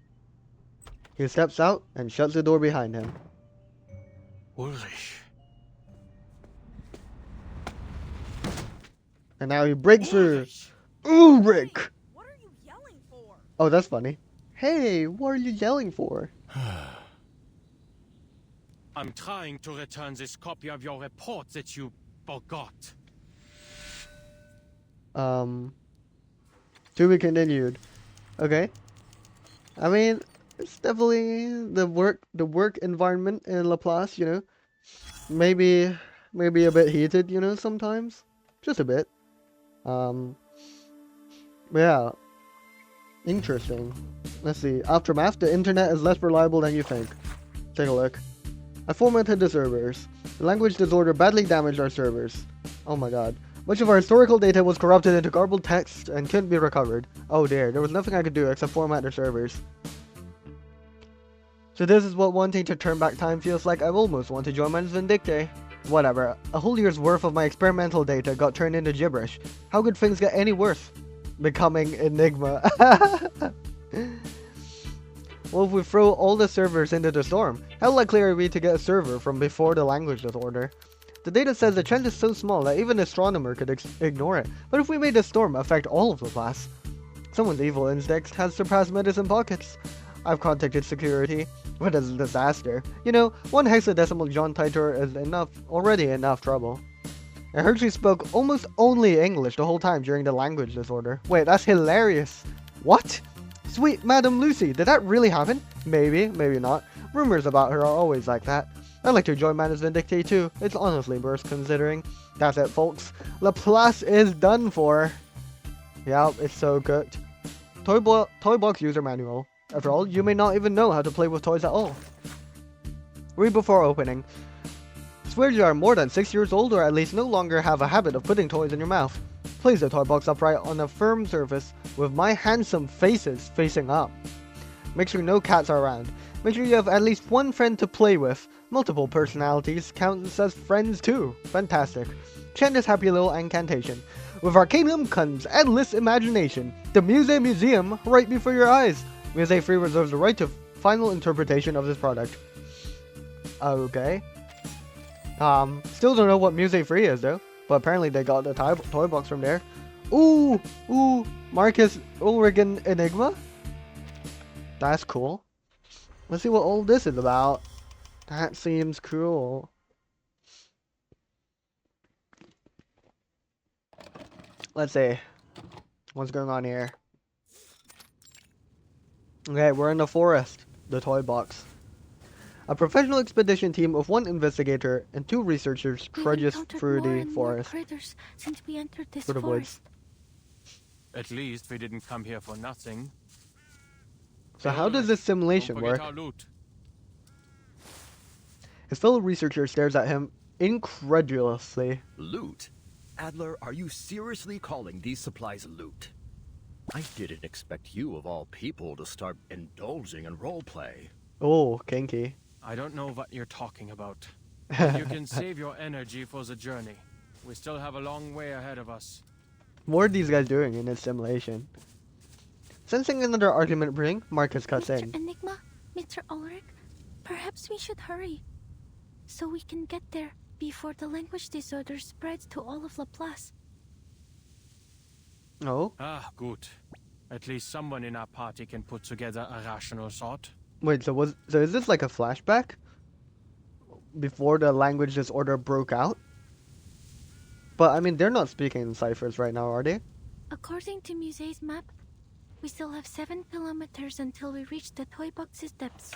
He steps out and shuts the door behind him. Ulrich. And now he breaks through. Ulrich! What are you yelling for? Oh, that's funny. Hey, what are you yelling for? I'm trying to return this copy of your report that you forgot. To be continued. Okay. I mean, it's definitely the work environment in Laplace, you know. Maybe a bit heated, you know, sometimes. Just a bit. Yeah. Interesting. Let's see. Aftermath, the internet is less reliable than you think. Take a look. I formatted the servers. The language disorder badly damaged our servers. Oh my god. Much of our historical data was corrupted into garbled text and couldn't be recovered. Oh dear, there was nothing I could do except format the servers. So this is what wanting to turn back time feels like. I almost want to join Mans Vindicte. Whatever, a whole year's worth of my experimental data got turned into gibberish. How could things get any worse? Becoming Enigma. Well, if we throw all the servers into the storm, how likely are we to get a server from before the language disorder? The data says the trend is so small that even an astronomer could ignore it. But if we made the storm affect all of the class? Someone's evil instinct has surpassed medicine pockets. I've contacted security. What a disaster. You know, one hexadecimal John Titor is already enough trouble. I heard she spoke almost only English the whole time during the language disorder. Wait, that's hilarious. What? Sweet Madam Lucy, did that really happen? Maybe, maybe not. Rumors about her are always like that. I'd like to join Manus Vindicte too. It's honestly worth considering. That's it, folks. Laplace is done for. Yeah, it's so cooked. Toy box user manual. After all, you may not even know how to play with toys at all. Read before opening. Swear you are more than 6 years old or at least no longer have a habit of putting toys in your mouth. Place the toy box upright on a firm surface with my handsome faces facing up. Make sure no cats are around. Make sure you have at least one friend to play with. Multiple personalities counts as friends too. Fantastic. Chant this happy little incantation. With Arcanum comes endless imagination. The Museum right before your eyes. Muse Free reserves the right to final interpretation of this product. Okay. Still don't know what Muse Free is though. But apparently they got the toy box from there. Ooh, Marcus Ulrich and Enigma? That's cool. Let's see what all this is about. That seems cool. Let's see. What's going on here? Okay, we're in the forest. The toy box. A professional expedition team of 1 investigator and 2 researchers trudges through the forest. Critters since we entered this Through the woods. At least we didn't come here for nothing. So how does this simulation Don't work? forget our loot. His fellow researcher stares at him incredulously. Loot? Adler, are you seriously calling these supplies loot? I didn't expect you, of all people, to start indulging in roleplay. Oh, kinky. I don't know what you're talking about. But you can save your energy for the journey. We still have a long way ahead of us. What are these guys doing in this simulation? Sensing another argument brewing, Marcus cuts Mr. in. Enigma? Mr. Ulrich? Perhaps we should hurry, so we can get there before the language disorder spreads to all of Laplace. Oh? Ah, good. At least someone in our party can put together a rational thought. Wait, so is this like a flashback? Before the language disorder broke out? But I mean, they're not speaking in ciphers right now, are they? According to Muse's map, we still have 7 kilometers until we reach the toy box's depths.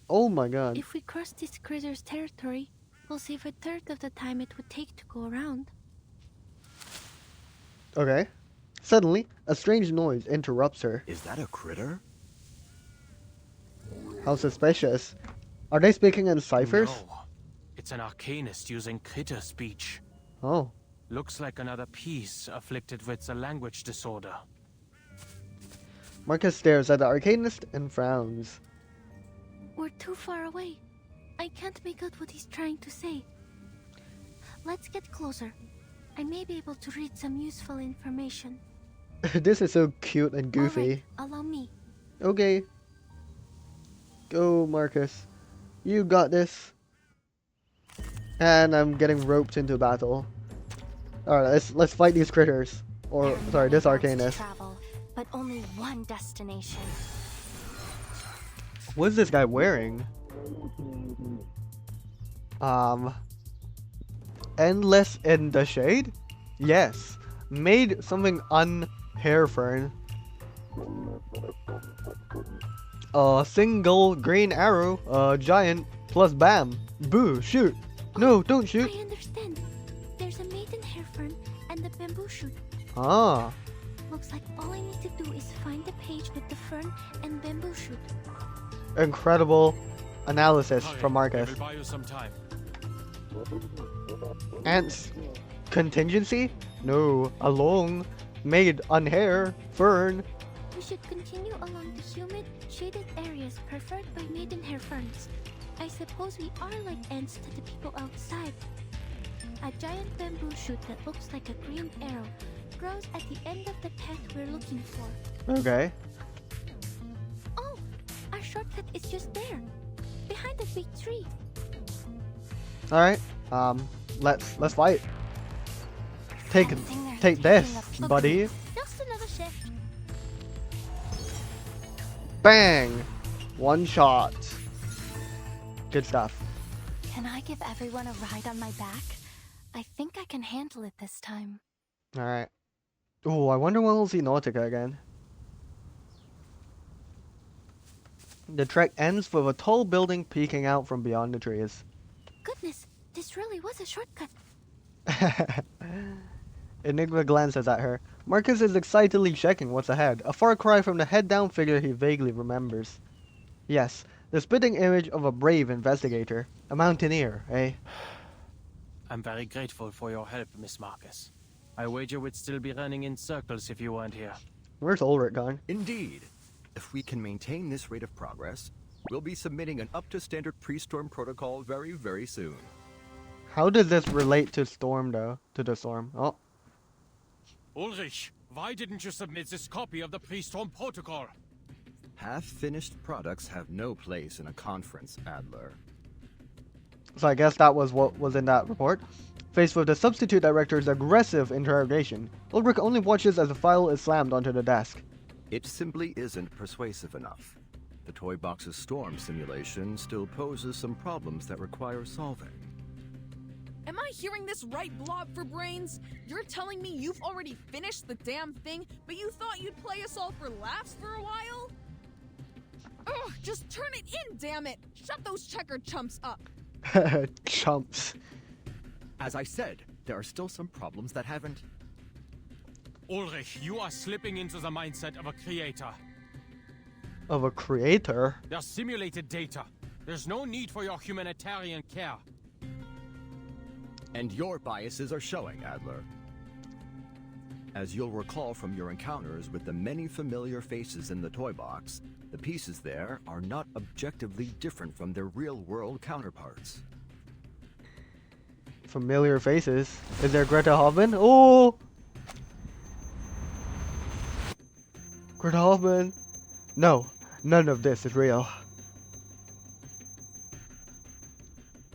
Oh my god. If we cross this critter's territory, we'll save a third of the time it would take to go around. Okay. Suddenly, a strange noise interrupts her. Is that a critter? How suspicious. Are they speaking in ciphers? No. It's an arcanist using critter speech. Oh. Looks like another piece afflicted with the language disorder. Marcus stares at the arcanist and frowns. We're too far away. I can't make out what he's trying to say. Let's get closer. I may be able to read some useful information. This is so cute and goofy. All right, allow me. Okay. Go, Marcus. You got this. And I'm getting roped into battle. Alright, let's fight these critters. Or, sorry, this arcanist. Travel, but only one destination. What is this guy wearing? Endless in the shade? Yes. Made something unhair fern. A single green arrow, a giant, plus bam. Boo, shoot. No, don't shoot. I understand. There's a maiden hair fern and a bamboo shoot. Ah. Looks like all I need to do is find the page with the fern and bamboo shoot. Incredible analysis from Marcus. I will buy you some time. Ants. Contingency? No. Alone. Made unhair. Fern. We should continue along the humid, shaded areas preferred by maidenhair ferns. I suppose we are like ants to the people outside. A giant bamboo shoot that looks like a green arrow grows at the end of the path we're looking for. Okay. Oh, our shortcut is just there, behind the big tree. All right. Let's fight. Take this, buddy. Just another shift. Bang! One shot. Good stuff. Can I give everyone a ride on my back? I think I can handle it this time. All right. Oh, I wonder when we'll see Nautica again. The trek ends with a tall building peeking out from beyond the trees. Goodness, this really was a shortcut. Enigma glances at her. Marcus is excitedly checking what's ahead, a far cry from the head-down figure he vaguely remembers. Yes, the spitting image of a brave investigator. A mountaineer, eh? I'm very grateful for your help, Miss Marcus. I wager we'd still be running in circles if you weren't here. Where's Ulrich gone? Indeed. If we can maintain this rate of progress, we'll be submitting an up-to-standard pre-storm protocol very, very soon. How does this relate to Storm, though? To the Storm? Oh. Ulrich, why didn't you submit this copy of the pre-storm protocol? Half-finished products have no place in a conference, Adler. So I guess that was what was in that report. Faced with the substitute director's aggressive interrogation, Ulrich only watches as the file is slammed onto the desk. It simply isn't persuasive enough. The toy box's storm simulation still poses some problems that require solving. Am I hearing this right, Blob for Brains? You're telling me you've already finished the damn thing, but you thought you'd play us all for laughs for a while? Ugh, just turn it in, damn it! Shut those checker chumps up! Chumps. As I said, there are still some problems that haven't... Ulrich, you are slipping into the mindset of a creator. Of a creator? They're simulated data. There's no need for your humanitarian care. And your biases are showing, Adler. As you'll recall from your encounters with the many familiar faces in the toy box, the pieces there are not objectively different from their real-world counterparts. Familiar faces. Is there Greta Hoffman? Oh! Greta Hoffman. No, none of this is real.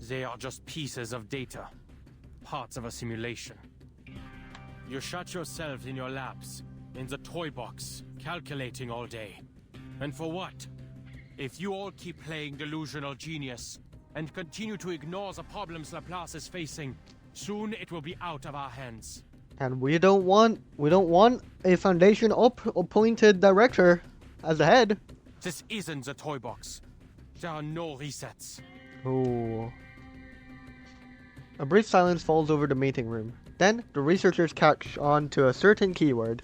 They are just pieces of data, parts of a simulation. You shut yourselves in your labs, in the toy box, calculating all day. And for what? If you all keep playing delusional genius and continue to ignore the problems Laplace is facing, soon it will be out of our hands. And we don't want a Foundation appointed director as the head. This isn't the toy box. There are no resets. Ooh. A brief silence falls over the meeting room. Then, the researchers catch on to a certain keyword.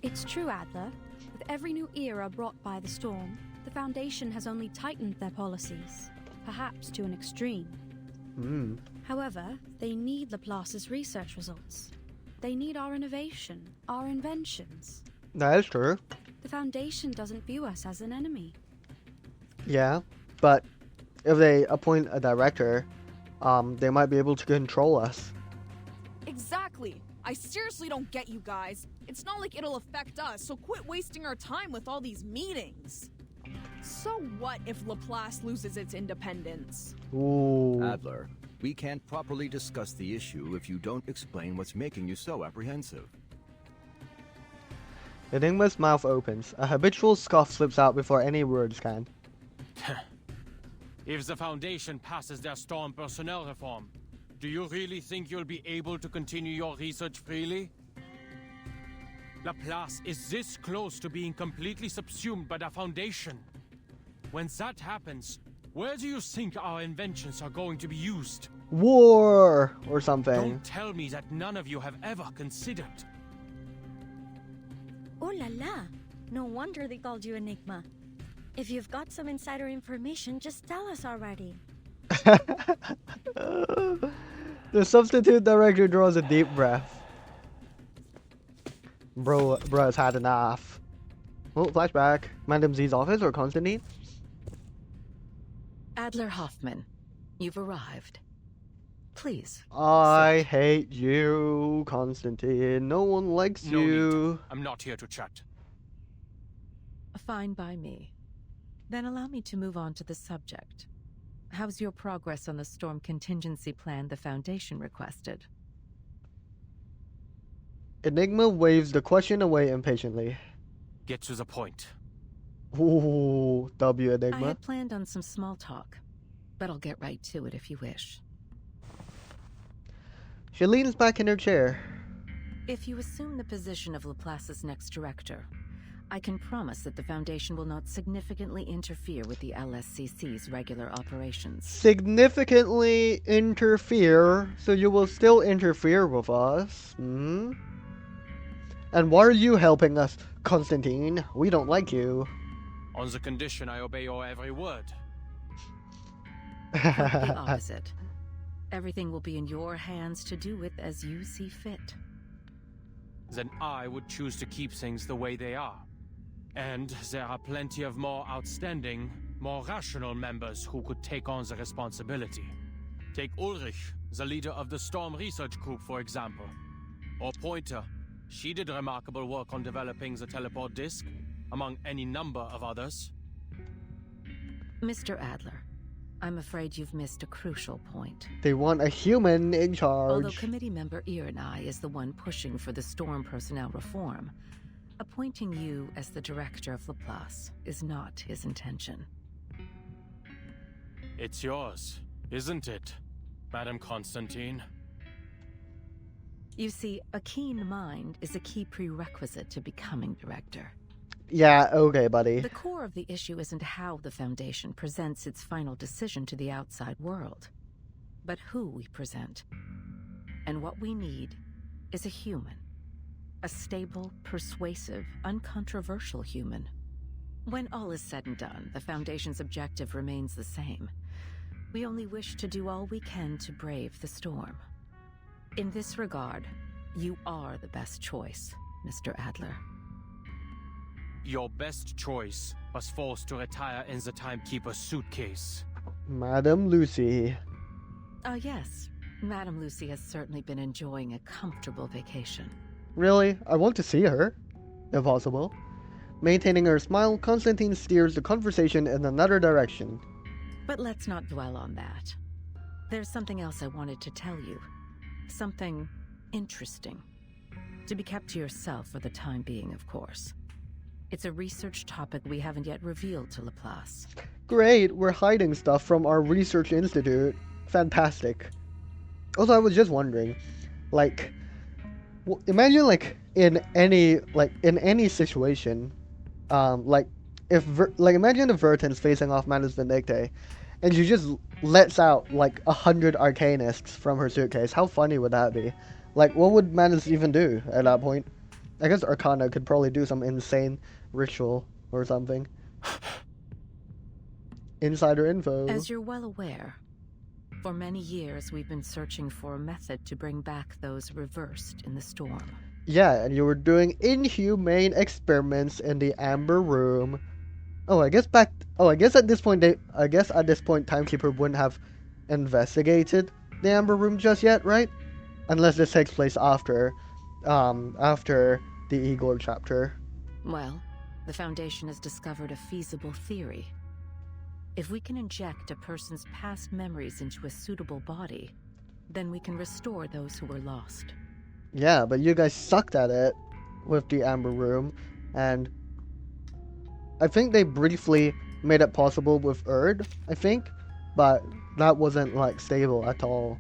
It's true, Adler. With every new era brought by the storm, the Foundation has only tightened their policies, perhaps to an extreme. However, they need Laplace's research results. They need our innovation, our inventions. That is true. The Foundation doesn't view us as an enemy. Yeah, but if they appoint a director, they might be able to control us. Exactly. I seriously don't get you guys. It's not like it'll affect us, so quit wasting our time with all these meetings. So what if Laplace loses its independence? Ooh. Adler, we can't properly discuss the issue if you don't explain what's making you so apprehensive. Enigma's mouth opens. A habitual scoff slips out before any words can. If the Foundation passes their storm personnel reform, do you really think you'll be able to continue your research freely? Laplace is this close to being completely subsumed by the Foundation. When that happens, where do you think our inventions are going to be used? War or something. Don't tell me that none of you have ever considered. Oh la la! No wonder they called you Enigma. If you've got some insider information, just tell us already. The substitute director draws a deep breath. Bro has had enough. Oh, flashback. Madam Z's office or Constantine? Adler Hoffman, you've arrived. Please. I hate you, Constantine. No one likes No you. need. I'm not here to chat. Fine by me. Then allow me to move on to the subject. How's your progress on the storm contingency plan the Foundation requested? Enigma waves the question away impatiently. Get to the point. Ooh, W I Enigma. had planned on some small talk, but I'll get right to it if you wish. She leans back in her chair. If you assume the position of Laplace's next director, I can promise that the Foundation will not significantly interfere with the LSCC's regular operations. Significantly interfere, so you will still interfere with us. Hmm? And why are you helping us, Constantine? We don't like you. On the condition I obey your every word. The opposite. Everything will be in your hands to do with as you see fit. Then I would choose to keep things the way they are. And there are plenty of more outstanding, more rational members who could take on the responsibility. Take Ulrich, the leader of the Storm Research Group, for example. Or Pointer. She did remarkable work on developing the teleport disc, among any number of others. Mr. Adler, I'm afraid you've missed a crucial point. They want a human in charge. Although committee member ENIGMAAA is the one pushing for the storm personnel reform, appointing you as the director of Laplace is not his intention. It's yours, isn't it, Madam Constantine? You see, a keen mind is a key prerequisite to becoming director. Yeah, okay, buddy. The core of the issue isn't how the Foundation presents its final decision to the outside world, but who we present. And what we need is a human. A stable, persuasive, uncontroversial human. When all is said and done, the Foundation's objective remains the same. We only wish to do all we can to brave the storm. In this regard, you are the best choice, Mr. Adler. Your best choice was forced to retire in the timekeeper's suitcase. Madam Lucy. Yes. Madam Lucy has certainly been enjoying a comfortable vacation. Really? I want to see her, if possible. Maintaining her smile, Constantine steers the conversation in another direction. But let's not dwell on that. There's something else I wanted to tell you. Something interesting. To be kept to yourself for the time being, of course. It's a research topic we haven't yet revealed to Laplace. Great, we're hiding stuff from our research institute. Fantastic. Also, I was just wondering, like, imagine like in any situation, like imagine if Verton's facing off Manus Vindictae, and she just lets out like 100 Arcanists from her suitcase. How funny would that be? Like, what would Manus even do at that point? I guess Arcana could probably do some insane ritual or something. Insider info. As you're well aware, for many years we've been searching for a method to bring back those reversed in the storm. Yeah, and you were doing inhumane experiments in the Amber Room. I guess at this point Timekeeper wouldn't have investigated the Amber Room just yet, right? Unless this takes place after the Igor chapter. Well, the Foundation has discovered a feasible theory. If we can inject a person's past memories into a suitable body, then we can restore those who were lost. Yeah, but you guys sucked at it with the Amber Room, and I think they briefly made it possible with Erd, I think, but that wasn't like stable at all.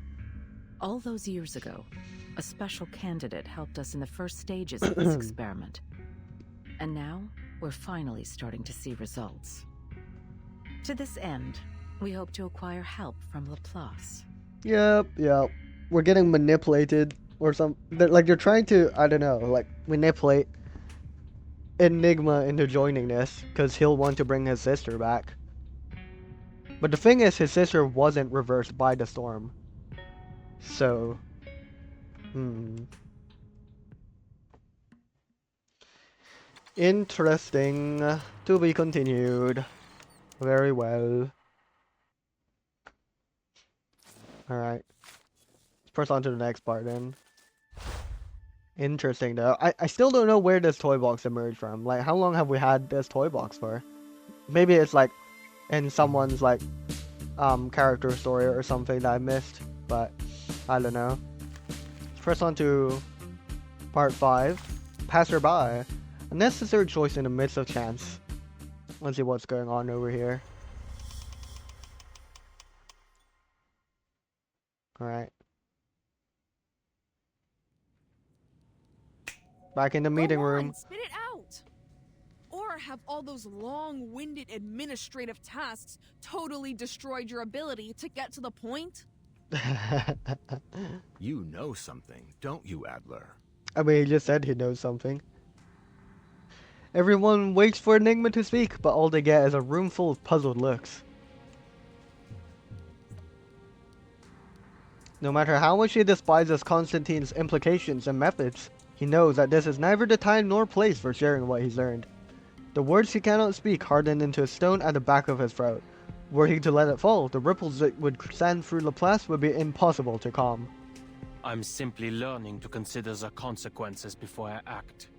All those years ago, a special candidate helped us in the first stages of this experiment. And now, we're finally starting to see results. To this end, we hope to acquire help from Laplace. Yep. We're getting manipulated or something. Like, they're trying to, I don't know, like, manipulate Enigma into joining this, because he'll want to bring his sister back. But the thing is, his sister wasn't reversed by the storm. So, interesting. To be continued. Very well. Alright. Let's press on to the next part then. Interesting though. I still don't know where this toy box emerged from. Like, how long have we had this toy box for? Maybe it's like in someone's like character story or something that I missed, but I don't know. Let's press on to part 5. Passerby. A necessary choice in the midst of chance. Let's see what's going on over here. Alright. Back in the meeting room. Spit it out! Or have all those long-winded administrative tasks totally destroyed your ability to get to the point? You know something, don't you, Adler? I mean, he just said he knows something. Everyone waits for Enigma to speak, but all they get is a room full of puzzled looks. No matter how much he despises Constantine's implications and methods, he knows that this is neither the time nor place for sharing what he's learned. The words he cannot speak hardened into a stone at the back of his throat. Were he to let it fall, the ripples that would send through Laplace would be impossible to calm. I'm simply learning to consider the consequences before I act.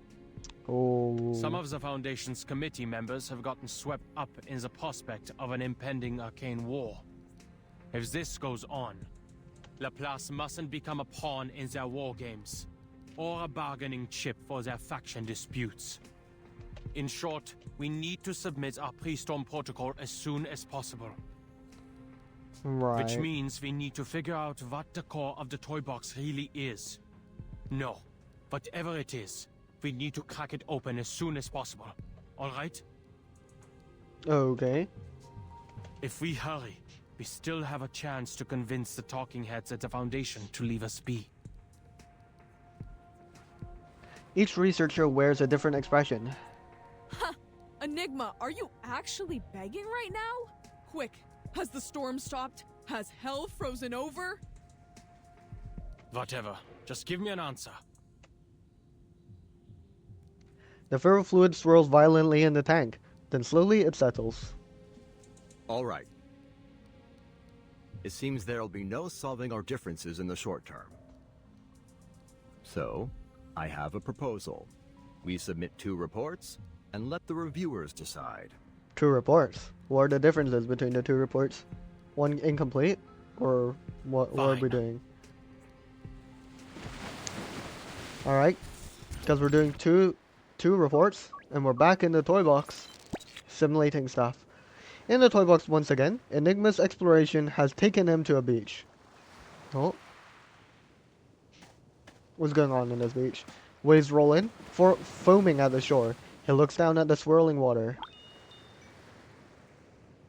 Oh. Some of the Foundation's committee members have gotten swept up in the prospect of an impending arcane war. If this goes on, Laplace mustn't become a pawn in their war games, or a bargaining chip for their faction disputes. In short, we need to submit our pre-storm protocol as soon as possible. Right. Which means we need to figure out what the core of the toy box really is. No, whatever it is, we need to crack it open as soon as possible. Alright? Okay. If we hurry, we still have a chance to convince the talking heads at the Foundation to leave us be. Each researcher wears a different expression. Huh! Enigma, are you actually begging right now? Quick, has the storm stopped? Has hell frozen over? Whatever. Just give me an answer. The ferrofluid swirls violently in the tank, then slowly it settles. All right. It seems there'll be no solving our differences in the short term. So, I have a proposal. We submit 2 reports, and let the reviewers decide. 2 reports? What are the differences between the 2 reports? One incomplete? Or What are we Fine. doing? Alright. Because we're doing two reports, and we're back in the toy box, simulating stuff. In the toy box once again, Enigma's exploration has taken him to a beach. Oh. What's going on in this beach? Waves roll in, foaming at the shore. He looks down at the swirling water.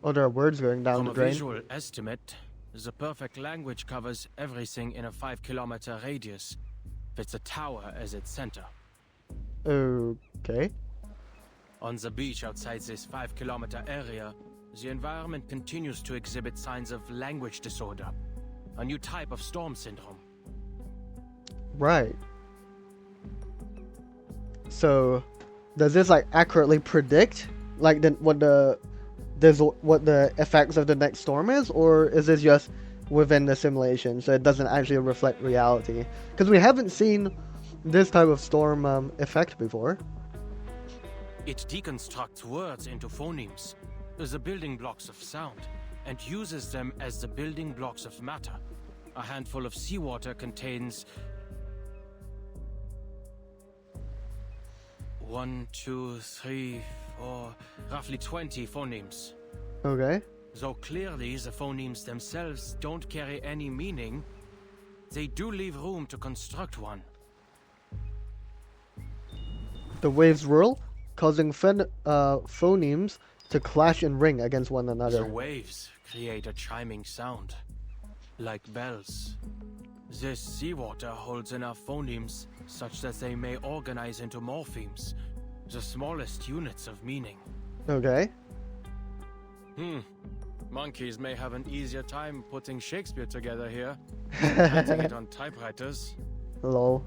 Oh, there are words going down From the a drain. visual estimate, the perfect language covers everything in a 5-kilometer radius, with the tower as its center. Okay. On the beach outside this 5-kilometer area, the environment continues to exhibit signs of language disorder, a new type of storm syndrome. Right. So, does this like accurately predict like what the effects of the next storm is, or is this just within the simulation, so it doesn't actually reflect reality? Because we haven't seen this type of storm effect before. It deconstructs words into phonemes, the building blocks of sound, and uses them as the building blocks of matter. A handful of seawater contains 1, 2, 3, 4, roughly 20 phonemes. Okay. Though clearly the phonemes themselves don't carry any meaning, they do leave room to construct one. The waves whirl, causing phonemes to clash and ring against one another. The waves create a chiming sound, like bells. This seawater holds enough phonemes such that they may organize into morphemes, the smallest units of meaning. Okay. Monkeys may have an easier time putting Shakespeare together here, writing it on typewriters. Lol.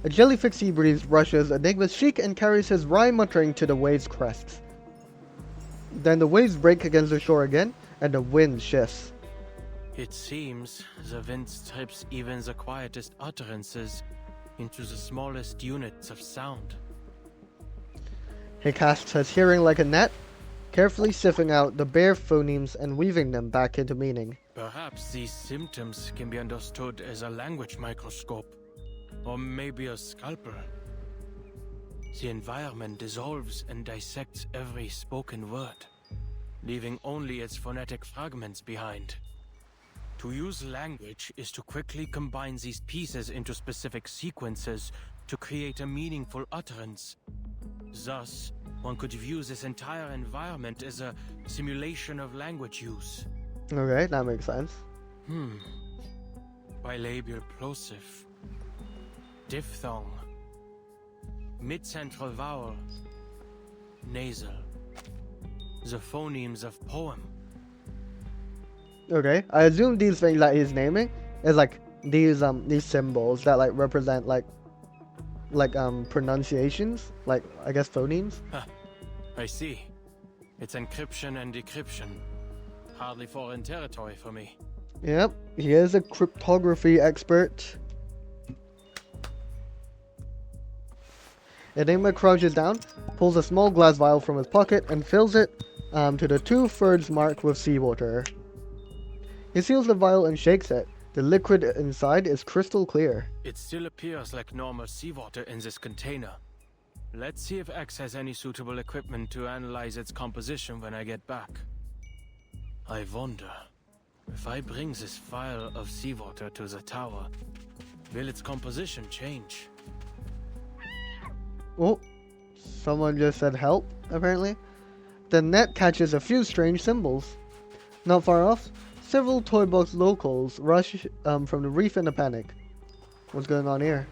A jellyfish sea breeze rushes Enigma's cheek and carries his wry muttering to the wave's crests. Then the waves break against the shore again, and the wind shifts. It seems the wind strips even the quietest utterances into the smallest units of sound. He casts his hearing like a net, carefully sifting out the bare phonemes and weaving them back into meaning. Perhaps these symptoms can be understood as a language microscope, or maybe a scalpel. The environment dissolves and dissects every spoken word, leaving only its phonetic fragments behind. To use language is to quickly combine these pieces into specific sequences to create a meaningful utterance. Thus, one could view this entire environment as a simulation of language use. Okay, that makes sense. Bilabial plosive. Diphthong. Mid-central vowel. Nasal. The phonemes of poem. Okay, I assume these things that he's naming is like these symbols that like represent like pronunciations, like I guess phonemes. I see. It's encryption and decryption. Hardly foreign territory for me. Yep, he is a cryptography expert. Enigma crouches down, pulls a small glass vial from his pocket, and fills it to the 2/3 mark with seawater. He seals the vial and shakes it. The liquid inside is crystal clear. It still appears like normal seawater in this container. Let's see if X has any suitable equipment to analyze its composition when I get back. I wonder, if I bring this vial of seawater to the tower, will its composition change? Oh, someone just said help, apparently. The net catches a few strange symbols. Not far off, several Toy Box locals rush from the reef in a panic. What's going on here?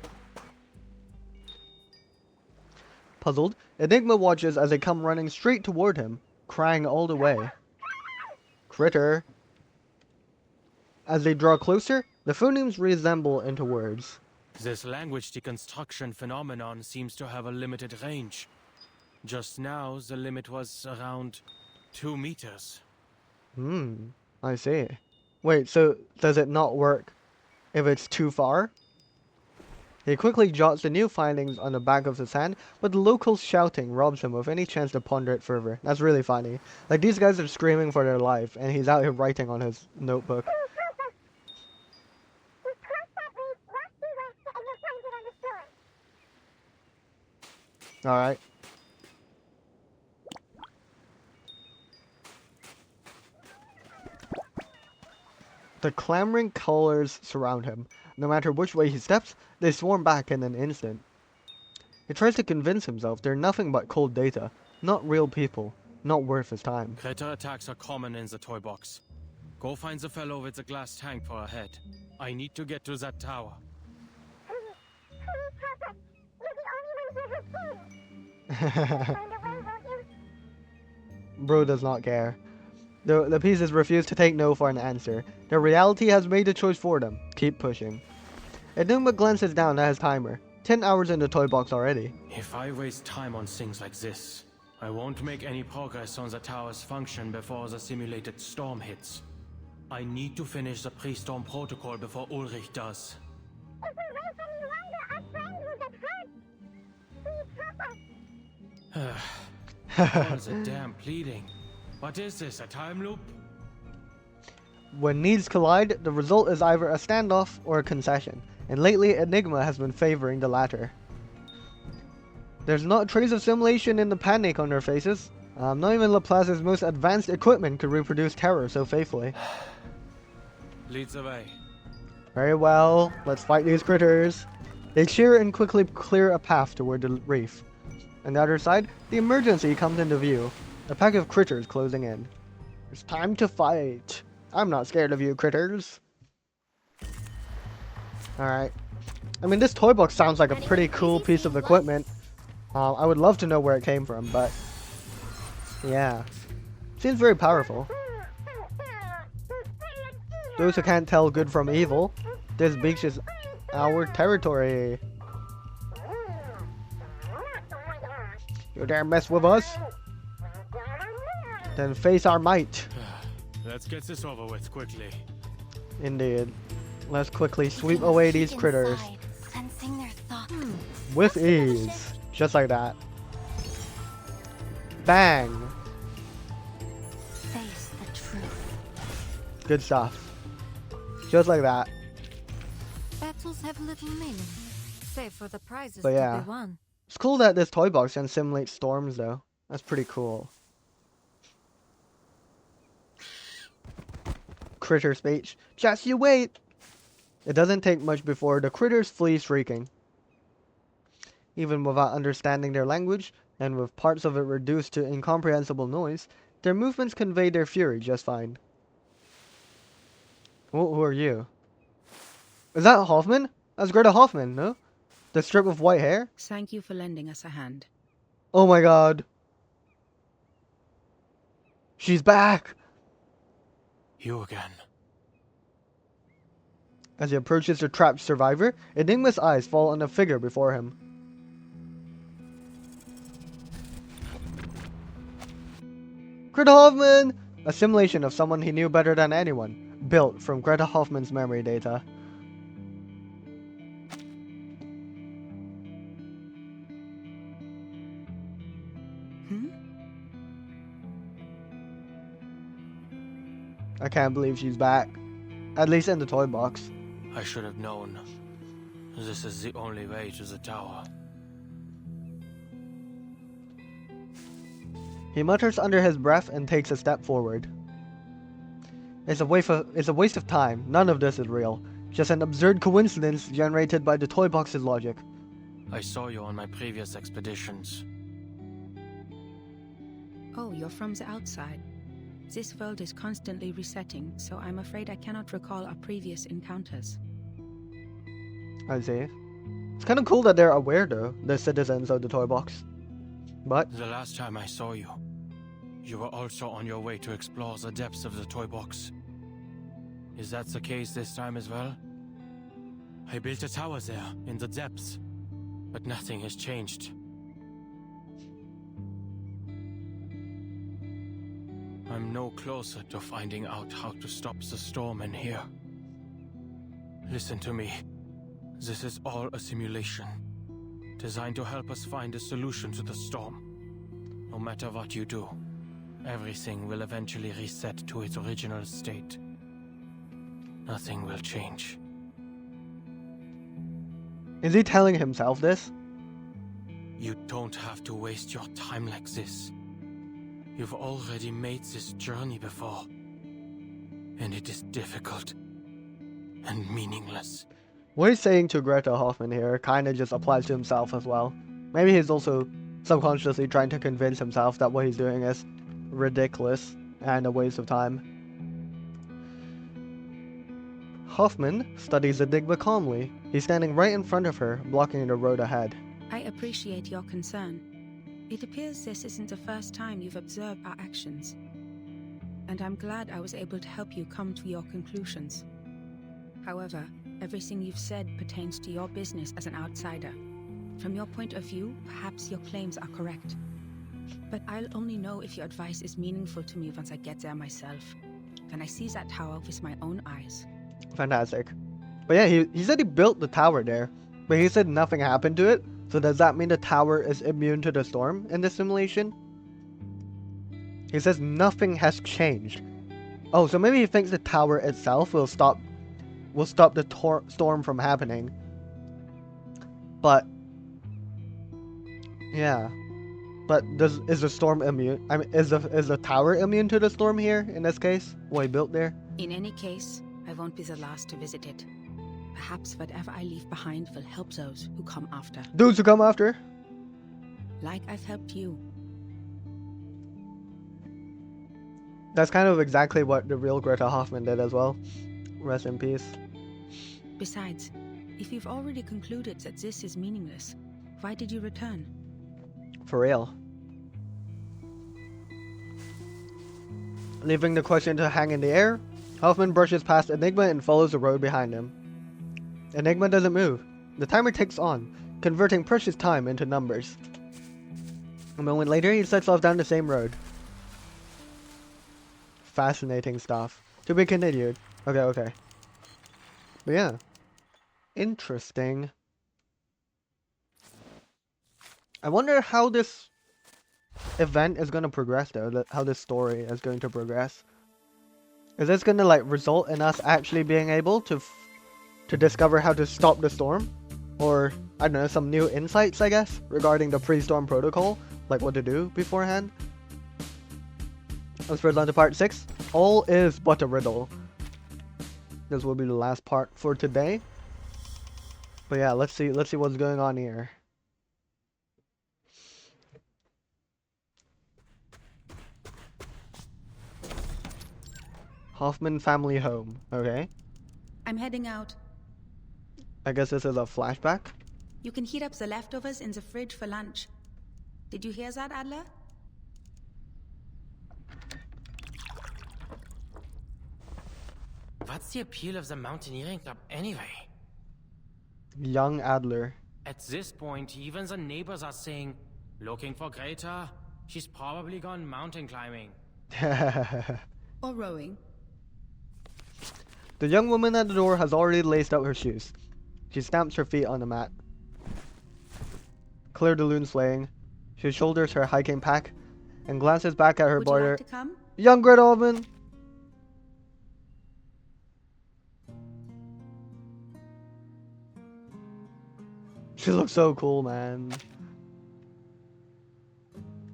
Puzzled, Enigma watches as they come running straight toward him, crying all the way. Critter. As they draw closer, the phonemes resemble into words. This language deconstruction phenomenon seems to have a limited range. Just now, the limit was around 2 meters. I see. Wait, so does it not work if it's too far? He quickly jots the new findings on the back of his hand, but the locals shouting robs him of any chance to ponder it further. That's really funny. Like, these guys are screaming for their life, and he's out here writing on his notebook. Alright. The clamoring colors surround him. No matter which way he steps, they swarm back in an instant. He tries to convince himself they're nothing but cold data, not real people, not worth his time. Critter attacks are common in the toy box. Go find the fellow with the glass tank for a head. I need to get to that tower. Bro does not care. The pieces refuse to take no for an answer. Their reality has made a choice for them. Keep pushing. Enigma glances down at his timer. 10 hours in the toy box already. If I waste time on things like this, I won't make any progress on the tower's function before the simulated storm hits. I need to finish the pre-storm protocol before Ulrich does. All the damn pleading. What is this, a time loop? When needs collide, the result is either a standoff or a concession, and lately Enigma has been favoring the latter. There's not a trace of simulation in the panic on their faces. Not even Laplace's most advanced equipment could reproduce terror so faithfully. Leads the way. Very well, let's fight these critters. They cheer and quickly clear a path toward the reef. On the other side, the emergency comes into view. A pack of critters closing in. It's time to fight. I'm not scared of you, critters. Alright. I mean, this toy box sounds like a pretty cool piece of equipment. I would love to know where it came from, but... yeah. Seems very powerful. Those who can't tell good from evil, this beach is our territory. You dare mess with us? Then face our might. Let's get this over with quickly. Indeed. Let's quickly sweep away these critters. Sensing their thoughts. With ease. Just like that. Bang! Face the truth. Good stuff. Just like that. Battles have little meaning, save for the prizes But to yeah. be won. It's cool that this toy box can simulate storms though. That's pretty cool. Critter speech. Just you wait! It doesn't take much before the critters flee shrieking. Even without understanding their language, and with parts of it reduced to incomprehensible noise, their movements convey their fury just fine. Who are you? Is that Hoffman? That's Greta Hoffman, no? The strip of white hair? Thank you for lending us a hand. Oh my god. She's back! You again. As he approaches the trapped survivor, Enigma's eyes fall on the figure before him. Greta Hoffman! A simulation of someone he knew better than anyone, built from Greta Hoffman's memory data. I can't believe she's back. At least in the toy box. I should have known. This is the only way to the tower. He mutters under his breath and takes a step forward. It's a waste of time. None of this is real. Just an absurd coincidence generated by the toy box's logic. I saw you on my previous expeditions. Oh, you're from the outside. This world is constantly resetting, so I'm afraid I cannot recall our previous encounters. I see. It's kind of cool that they're aware though, the citizens of the toy box. But The last time I saw you, you were also on your way to explore the depths of the toy box. Is that the case this time as well? I built a tower there, in the depths, but nothing has changed. I'm no closer to finding out how to stop the storm in here. Listen to me. This is all a simulation, designed to help us find a solution to the storm. No matter what you do, everything will eventually reset to its original state. Nothing will change. is he telling himself this? You don't have to waste your time like this. You've already made this journey before. And it is difficult and meaningless. What he's saying to Greta Hoffman here kind of just applies to himself as well. Maybe he's also subconsciously trying to convince himself that what he's doing is ridiculous and a waste of time. Hoffman studies Enigma calmly. He's standing right in front of her, blocking the road ahead. I appreciate your concern. It appears this isn't the first time you've observed our actions. And I'm glad I was able to help you come to your conclusions. However, everything you've said pertains to your business as an outsider. From your point of view, perhaps your claims are correct. But I'll only know if your advice is meaningful to me once I get there myself. When I see that tower with my own eyes. Fantastic. But yeah, he said he built the tower there, but he said nothing happened to it. So does that mean the tower is immune to the storm in this simulation? He says nothing has changed. Oh, so maybe he thinks the tower itself will stop the storm from happening. But yeah. But is the storm immune? I mean, is the tower immune to the storm here in this case? What he built there? In any case, I won't be the last to visit it. Perhaps whatever I leave behind will help those who come after. Those who come after? Like I've helped you. That's kind of exactly what the real Greta Hoffman did as well. Rest in peace. Besides, if you've already concluded that this is meaningless, why did you return? For real. Leaving the question to hang in the air, Hoffman brushes past Enigma and follows the road behind him. Enigma doesn't move. The timer ticks on, converting precious time into numbers. A moment later, he sets off down the same road. Fascinating stuff. To be continued. Okay. But yeah. Interesting. I wonder how this event is going to progress though. How this story is going to progress. Is this going to like result in us actually being able to discover how to stop the storm? Or, I don't know, some new insights, I guess, regarding the pre-storm protocol? Like what to do beforehand? Let's proceed on to part 6. All is but a riddle. This will be the last part for today. But yeah, let's see what's going on here. Hoffman family home. Okay. I'm heading out. I guess this is a flashback. You can heat up the leftovers in the fridge for lunch. Did you hear that, Adler? What's the appeal of the mountaineering club anyway? Young Adler. At this point, even the neighbors are saying, looking for Greta? She's probably gone mountain climbing. Or rowing. The young woman at the door has already laced up her shoes. She stamps her feet on the mat. Claire de Lune's slaying. She shoulders her hiking pack and glances back at her Would border. you like to come? Young Greta Hoffman! She looks so cool, man.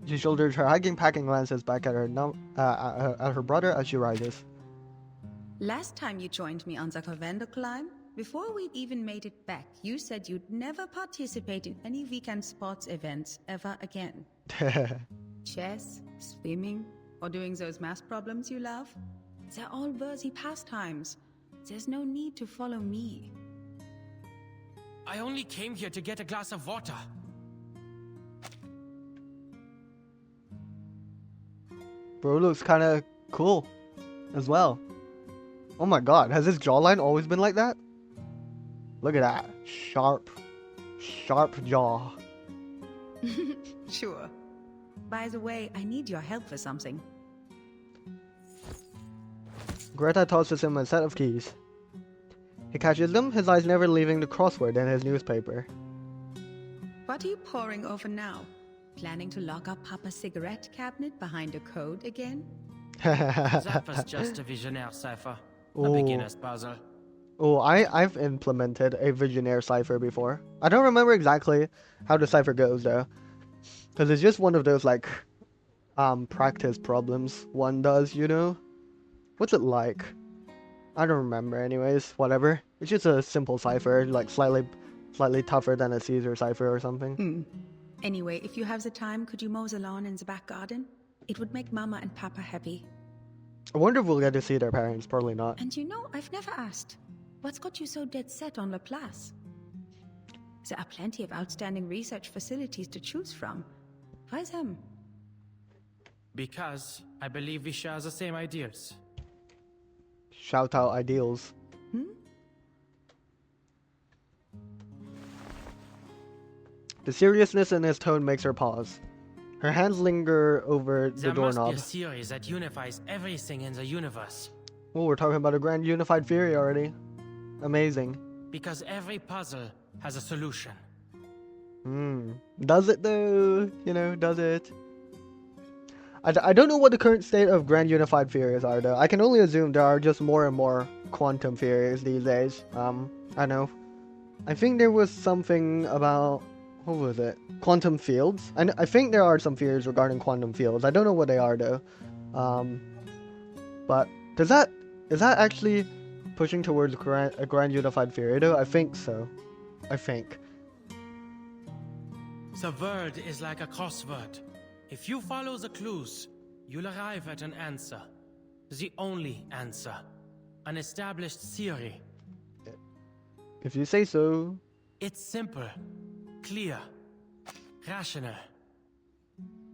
She shoulders her hiking pack and glances back at her brother as she rises. Last time you joined me on the Covendo climb, before we'd even made it back, you said you'd never participate in any weekend sports events ever again. Chess, swimming, or doing those math problems you love? They're all worthy pastimes. There's no need to follow me. I only came here to get a glass of water. Bro looks kind of cool as well. Oh my god, has his jawline always been like that? Look at that. Sharp jaw. Sure. By the way, I need your help for something. Greta tosses him a set of keys. He catches them, his eyes never leaving the crossword in his newspaper. What are you poring over now? Planning to lock up Papa's cigarette cabinet behind a code again? That was just a visionaire cipher. A beginner's puzzle. Oh, I've implemented a Visionaire cipher before. I don't remember exactly how the cipher goes though, because it's just one of those like practice problems one does, you know? What's it like? I don't remember anyways, whatever. It's just a simple cipher, like slightly tougher than a Caesar cipher or something. Anyway, if you have the time, could you mow the lawn in the back garden? It would make Mama and Papa happy. I wonder if we'll get to see their parents, probably not. And you know, I've never asked, what's got you so dead set on Laplace? There are plenty of outstanding research facilities to choose from. Why them? Because I believe we share the same ideals. Shout out ideals. The seriousness in his tone makes her pause. Her hands linger over the There doorknob. must be a theory that unifies everything in the universe. Oh, we're talking about a grand unified theory already. Amazing. Because every puzzle has a solution. Does it though? You know, does it? I don't know what the current state of grand unified theories are though. I can only assume there are just more and more quantum theories these days. I know. I think there was something about, what was it? Quantum fields? I think there are some theories regarding quantum fields. I don't know what they are though. But is that actually pushing towards a grand unified theory though? I think so. I think. The word is like a crossword. If you follow the clues, you'll arrive at an answer. The only answer. An established theory. If you say so. It's simple, clear, rational.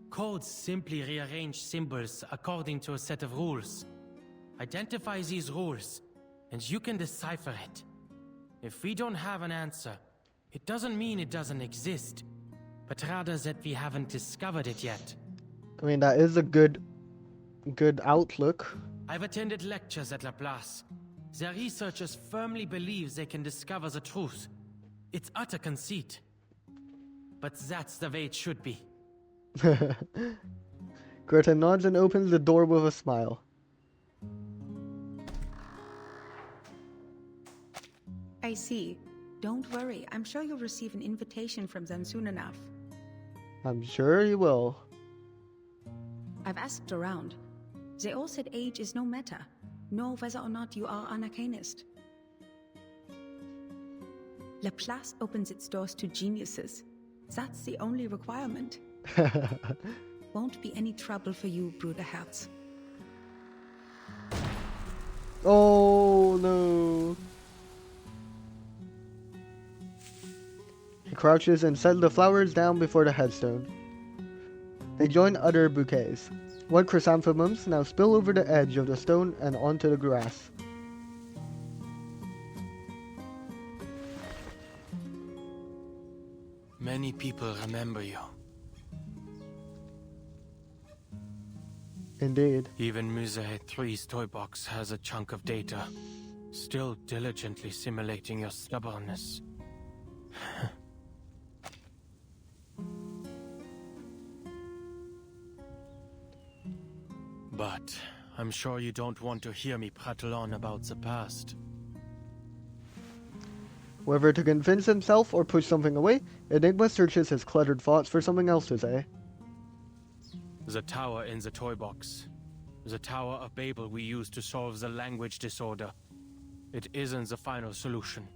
Codes simply rearrange symbols according to a set of rules. Identify these rules, and you can decipher it. If we don't have an answer, it doesn't mean it doesn't exist, but rather that we haven't discovered it yet. I mean, that is a good outlook. I've attended lectures at Laplace. Their researchers firmly believe they can discover the truth. It's utter conceit. But that's the way it should be. Greta nods and opens the door with a smile. I see. Don't worry, I'm sure you'll receive an invitation from them soon enough. I'm sure you will. I've asked around. They all said age is no matter, nor whether or not you are an arcanist. Laplace opens its doors to geniuses. That's the only requirement. Won't be any trouble for you, Bruderherz. Oh no. He crouches and sets the flowers down before the headstone. They join other bouquets. White chrysanthemums now spill over the edge of the stone and onto the grass. Many people remember you. Indeed. Even Musée 3's toy box has a chunk of data, still diligently simulating your stubbornness. But I'm sure you don't want to hear me prattle on about the past. Whether to convince himself or push something away, Enigma searches his cluttered thoughts for something else to say. The tower in the toy box. The Tower of Babel we use to solve the language disorder. It isn't the final solution.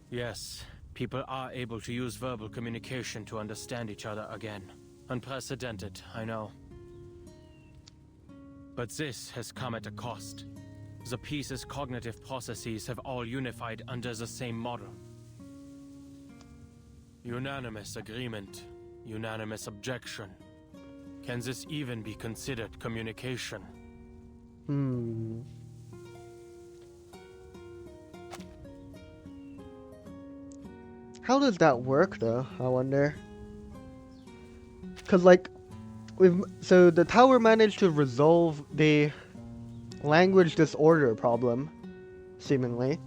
Yes, people are able to use verbal communication to understand each other again. Unprecedented, I know. But this has come at a cost. The piece's cognitive processes have all unified under the same model. Unanimous agreement. Unanimous objection. Can this even be considered communication? How does that work though, I wonder? Cause like, so the tower managed to resolve the language disorder problem, seemingly.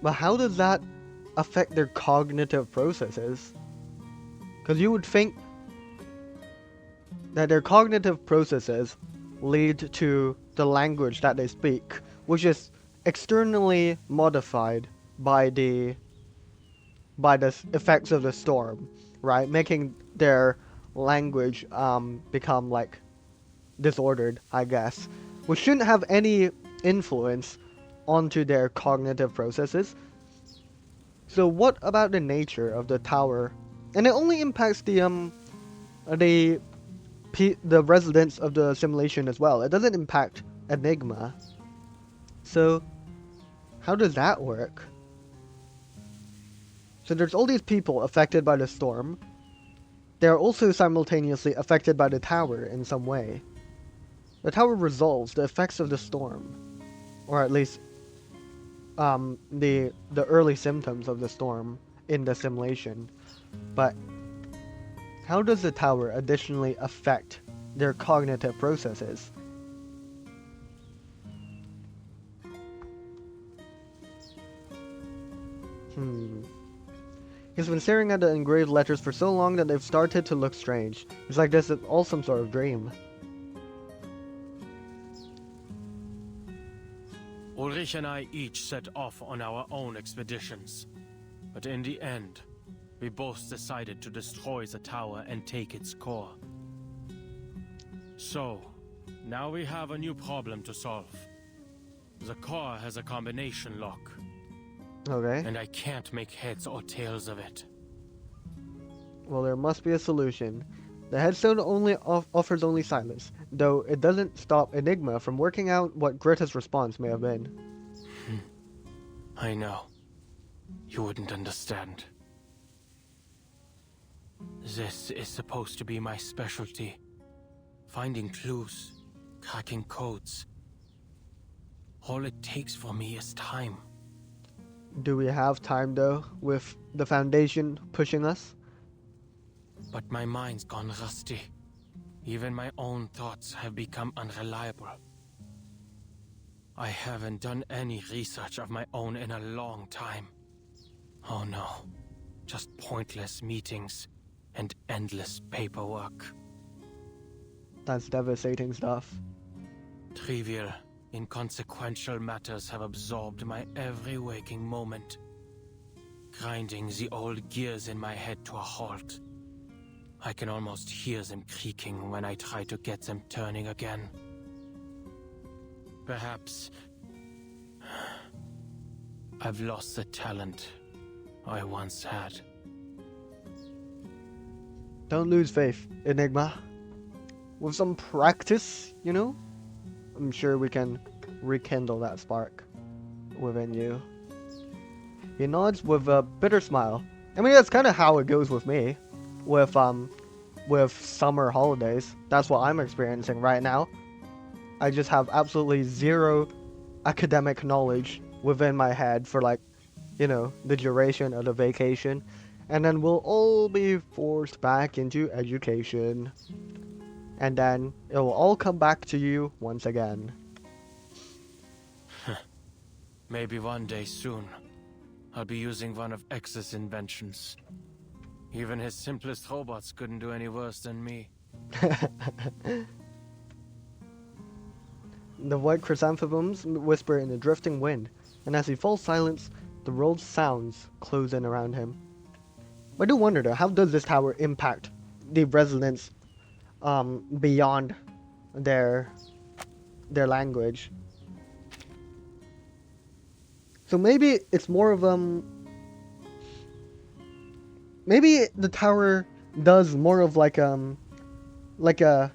But how does that affect their cognitive processes? Because you would think that their cognitive processes lead to the language that they speak, which is externally modified by the effects of the storm, right? Making their language become like disordered, I guess, which shouldn't have any influence onto their cognitive processes. So what about the nature of the tower? And it only impacts the residents of the simulation as well. It doesn't impact Enigma. So how does that work? So there's all these people affected by the storm. They're also simultaneously affected by the tower in some way. The tower resolves the effects of the storm, or at least the early symptoms of the storm in the simulation. But how does the tower additionally affect their cognitive processes? He's been staring at the engraved letters for so long that they've started to look strange. It's like this is all some sort of dream. Ulrich and I each set off on our own expeditions. But in the end, we both decided to destroy the tower and take its core. So, now we have a new problem to solve. The core has a combination lock. Okay. And I can't make heads or tails of it. Well, there must be a solution. The headstone only offers only silence, though it doesn't stop Enigma from working out what Greta's response may have been. I know. You wouldn't understand. This is supposed to be my specialty. Finding clues, cracking codes. All it takes for me is time. Do we have time though, with the Foundation pushing us? But my mind's gone rusty. Even my own thoughts have become unreliable. I haven't done any research of my own in a long time. Oh no, just pointless meetings and endless paperwork. That's devastating stuff. Trivial, inconsequential matters have absorbed my every waking moment, grinding the old gears in my head to a halt. I can almost hear them creaking when I try to get them turning again. Perhaps I've lost the talent I once had. Don't lose faith, Enigma. With some practice, you know, I'm sure we can rekindle that spark within you. He nods with a bitter smile. I mean, that's kind of how it goes with me. With summer holidays. That's what I'm experiencing right now. I just have absolutely zero academic knowledge within my head for, like, you know, the duration of the vacation. And then we'll all be forced back into education. And then it will all come back to you once again. Maybe one day soon, I'll be using one of X's inventions. Even his simplest robots couldn't do any worse than me. The white chrysanthemums whisper in the drifting wind, and as he falls silent, the world's sounds close in around him. I do wonder though, how does this tower impact the residents beyond their language? So maybe it's more of maybe the tower does more of like a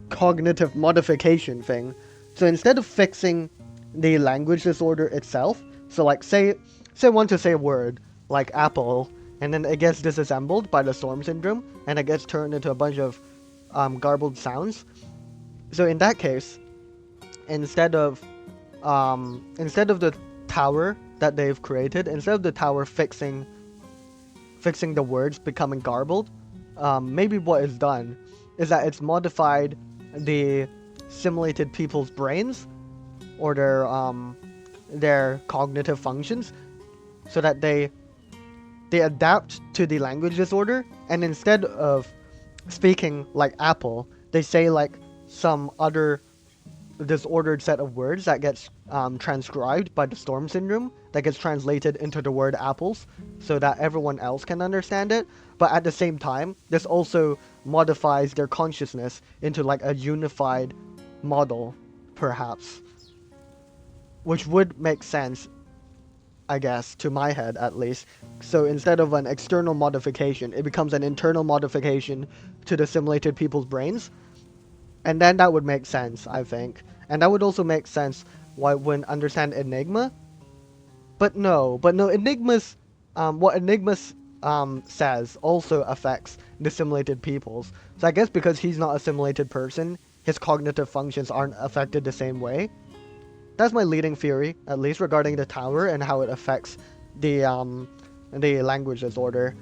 cognitive modification thing. So instead of fixing the language disorder itself, so like say I want to say a word like apple, and then it gets disassembled by the storm syndrome, and it gets turned into a bunch of garbled sounds. So in that case, instead of the tower that they've created, instead of the tower fixing the words becoming garbled, maybe what is done is that it's modified the simulated people's brains or their cognitive functions so that they adapt to the language disorder, and instead of speaking like apple, they say like some other disordered set of words that gets transcribed by the storm syndrome, that gets translated into the word apples so that everyone else can understand it. But at the same time, this also modifies their consciousness into like a unified model, perhaps, which would make sense, I guess, to my head at least. So instead of an external modification, it becomes an internal modification to the simulated people's brains. And then that would make sense, I think. And that would also make sense why it wouldn't understand Enigma. But no, Enigma's, what Enigma's says also affects the simulated peoples. So I guess because he's not a simulated person, his cognitive functions aren't affected the same way. That's my leading theory, at least regarding the tower and how it affects the language disorder.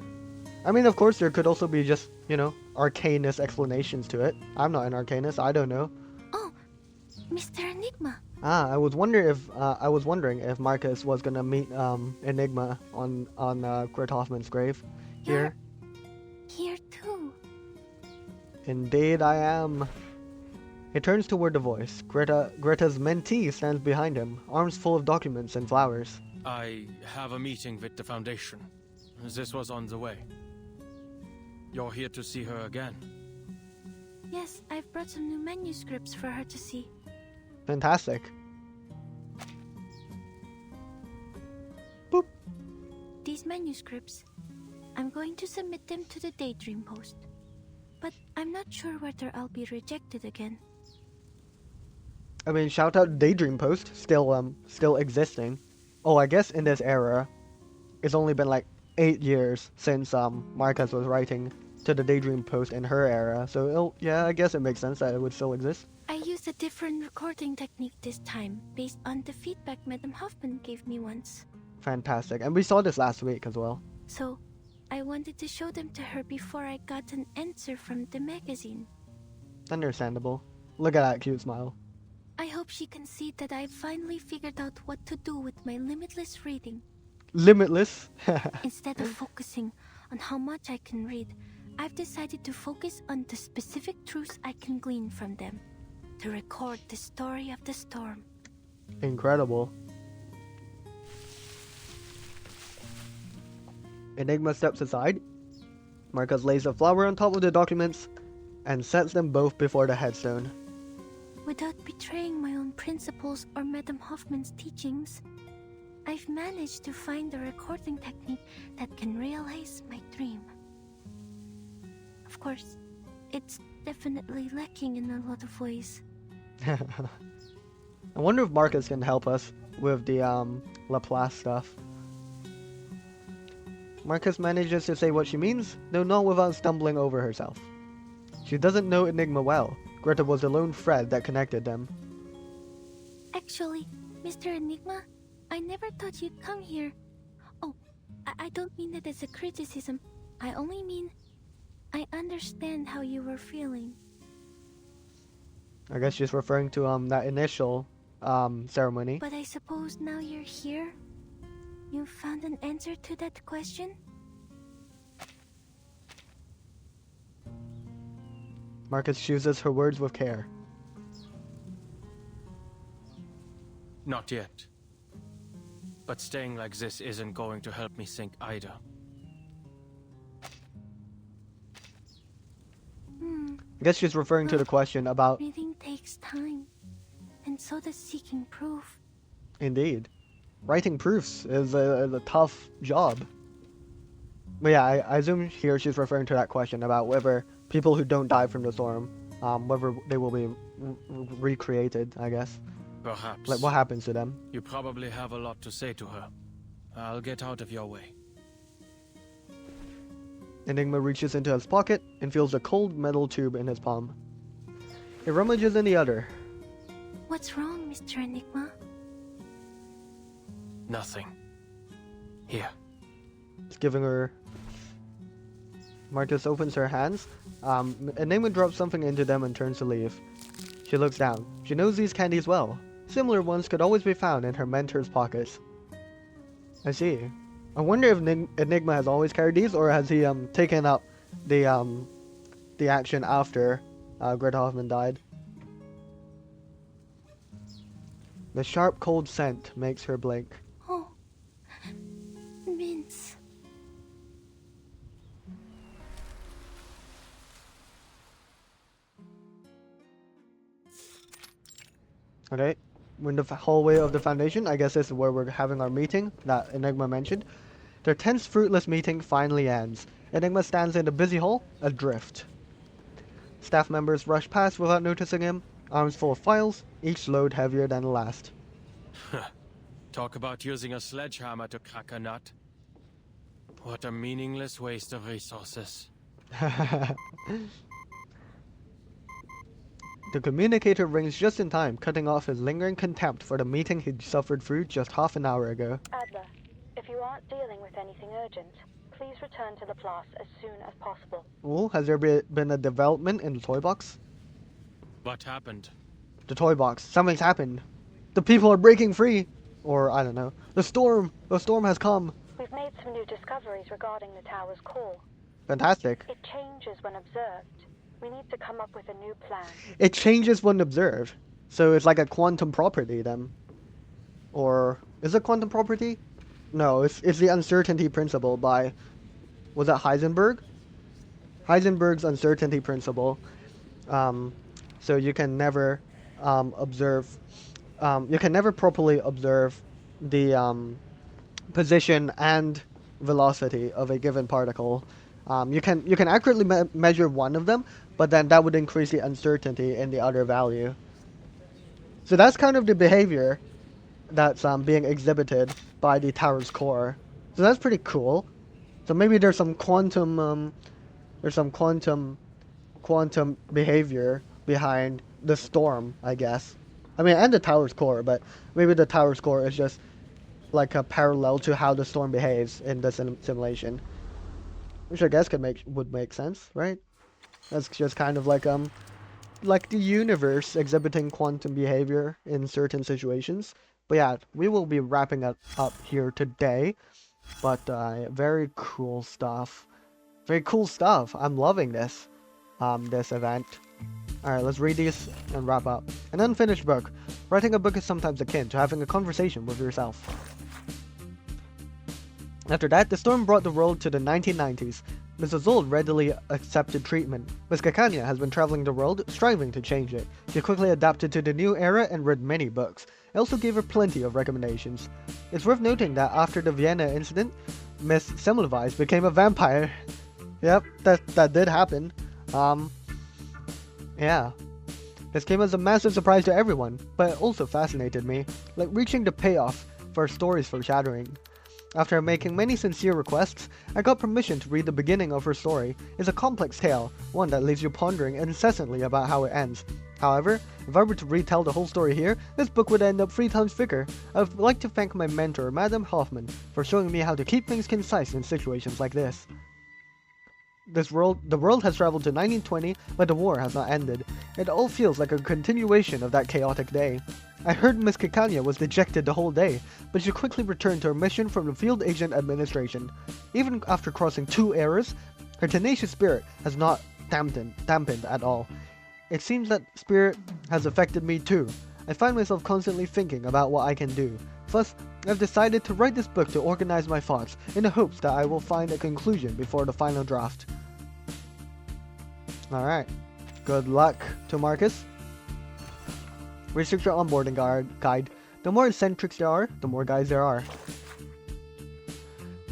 I mean, of course, there could also be just, you know, arcanist explanations to it. I'm not an arcanist, I don't know. Oh, Mr. Enigma. Ah, I was wondering if Marcus was gonna meet Enigma on Grit Hoffman's grave. Here. Here too. Indeed, I am. He turns toward the voice. Greta's mentee stands behind him, arms full of documents and flowers. I have a meeting with the Foundation. This was on the way. You're here to see her again. Yes, I've brought some new manuscripts for her to see. Fantastic. Boop. These manuscripts, I'm going to submit them to the Daydream Post. But I'm not sure whether I'll be rejected again. I mean, shout out Daydream Post, still existing. Oh, I guess in this era, it's only been like 8 years since Marcus was writing to the Daydream Post in her era. So yeah, I guess it makes sense that it would still exist. I used a different recording technique this time, based on the feedback Madame Hoffman gave me once. Fantastic, and we saw this last week as well. So, I wanted to show them to her before I got an answer from the magazine. Understandable. Look at that cute smile. I hope she can see that I finally figured out what to do with my limitless reading. Limitless? Instead of focusing on how much I can read, I've decided to focus on the specific truths I can glean from them. To record the story of the storm. Incredible. Enigma steps aside. Marcus lays a flower on top of the documents and sets them both before the headstone. Without betraying my own principles or Madame Hoffman's teachings, I've managed to find a recording technique that can realize my dream. Of course, it's definitely lacking in a lot of ways. I wonder if Marcus can help us with the Laplace stuff. Marcus manages to say what she means, though not without stumbling over herself. She doesn't know Enigma well. Greta was the lone thread that connected them. Actually, Mr. Enigma, I never thought you'd come here. Oh, I don't mean that as a criticism. I only mean I understand how you were feeling. I guess she's referring to that initial ceremony. But I suppose now you're here? You found an answer to that question? Marcus chooses her words with care. Not yet. But staying like this isn't going to help me think either. I guess she's referring to the question about... Reading takes time, and so does seeking proof. Indeed. Writing proofs is a tough job. But yeah, I assume here she's referring to that question about whether people who don't die from the storm, whether they will be recreated, I guess. Perhaps. Like, what happens to them? You probably have a lot to say to her. I'll get out of your way. Enigma reaches into his pocket and feels a cold metal tube in his palm. He rummages in the other. What's wrong, Mr. Enigma? Nothing. Here. He's giving her... Marcus opens her hands. Enigma drops something into them and turns to leave. She looks down. She knows these candies well. Similar ones could always be found in her mentor's pockets. I see. I wonder if Enigma has always carried these, or has he taken up the action after Greta Hoffman died. The sharp, cold scent makes her blink. Oh, mints. Okay, we're in the hallway of the Foundation. I guess this is where we're having our meeting that Enigma mentioned. Their tense, fruitless meeting finally ends. Enigma stands in the busy hall, adrift. Staff members rush past without noticing him, arms full of files, each load heavier than the last. Talk about using a sledgehammer to crack a nut. What a meaningless waste of resources. The communicator rings just in time, cutting off his lingering contempt for the meeting he'd suffered through just half an hour ago. Adler, if you aren't dealing with anything urgent, please return to the place as soon as possible. Oh, has there been a development in the toy box? What happened? The toy box. Something's happened. The people are breaking free. Or, I don't know. The storm has come. We've made some new discoveries regarding the tower's core. Fantastic. It changes when observed. We need to come up with a new plan. It changes when observed. So it's like a quantum property then. Or, is it quantum property? No, it's the uncertainty principle by, was that Heisenberg? Heisenberg's uncertainty principle. So you can never you can never properly observe the position and velocity of a given particle. You can accurately measure one of them, but then that would increase the uncertainty in the other value. So that's kind of the behavior that's being exhibited by the tower's core. So that's pretty cool. So maybe there's some quantum quantum behavior behind the storm, I guess. I mean, and the tower's core, but maybe the tower's core is just like a parallel to how the storm behaves in the simulation, which I guess would make sense, right? That's just kind of like the universe exhibiting quantum behavior in certain situations. But yeah, we will be wrapping it up here today. But very cool stuff. Very cool stuff. I'm loving this event. Alright, let's read these and wrap up. An unfinished book. Writing a book is sometimes akin to having a conversation with yourself. After that, the storm brought the world to the 1990s. Mrs. Zold readily accepted treatment. Ms. Kakanya has been traveling the world, striving to change it. She quickly adapted to the new era and read many books. I also gave her plenty of recommendations. It's worth noting that after the Vienna incident, Miss Semmelweis became a vampire. Yep, that did happen. Yeah. This came as a massive surprise to everyone, but it also fascinated me, like reaching the payoff for story's foreshadowing. After making many sincere requests, I got permission to read the beginning of her story. It's a complex tale, one that leaves you pondering incessantly about how it ends. However, if I were to retell the whole story here, this book would end up 3 times bigger. I would like to thank my mentor, Madame Hoffman, for showing me how to keep things concise in situations like this. The world has traveled to 1920, but the war has not ended. It all feels like a continuation of that chaotic day. I heard Miss Kikanya was dejected the whole day, but she quickly returned to her mission from the Field Agent Administration. Even after crossing 2 eras, her tenacious spirit has not dampened at all. It seems that spirit has affected me too. I find myself constantly thinking about what I can do. Thus, I've decided to write this book to organize my thoughts, in the hopes that I will find a conclusion before the final draft. Alright, good luck to Marcus. Researcher onboarding guide. The more eccentrics there are, the more guys there are.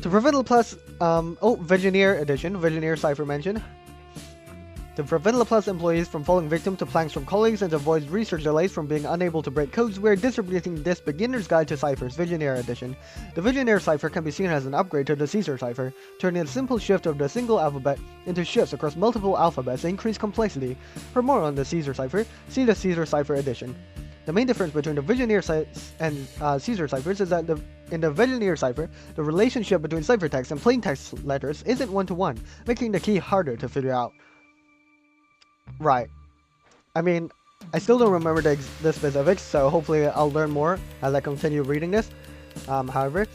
To prevent Laplace, Visioneer edition, Visioneer Cipher mention. To prevent Laplace employees from falling victim to pranks from colleagues and to avoid research delays from being unable to break codes, we are distributing this Beginner's Guide to Ciphers, Visioneer edition. The Visioneer Cipher can be seen as an upgrade to the Caesar Cipher, turning a simple shift of the single alphabet into shifts across multiple alphabets to increase complexity. For more on the Caesar Cipher, see the Caesar Cipher edition. The main difference between the Visioneer and Caesar ciphers is that in the Visioneer cipher, the relationship between ciphertext and plaintext letters isn't one-to-one, making the key harder to figure out. Right. I mean, I still don't remember the specifics, so hopefully I'll learn more as I continue reading this. However,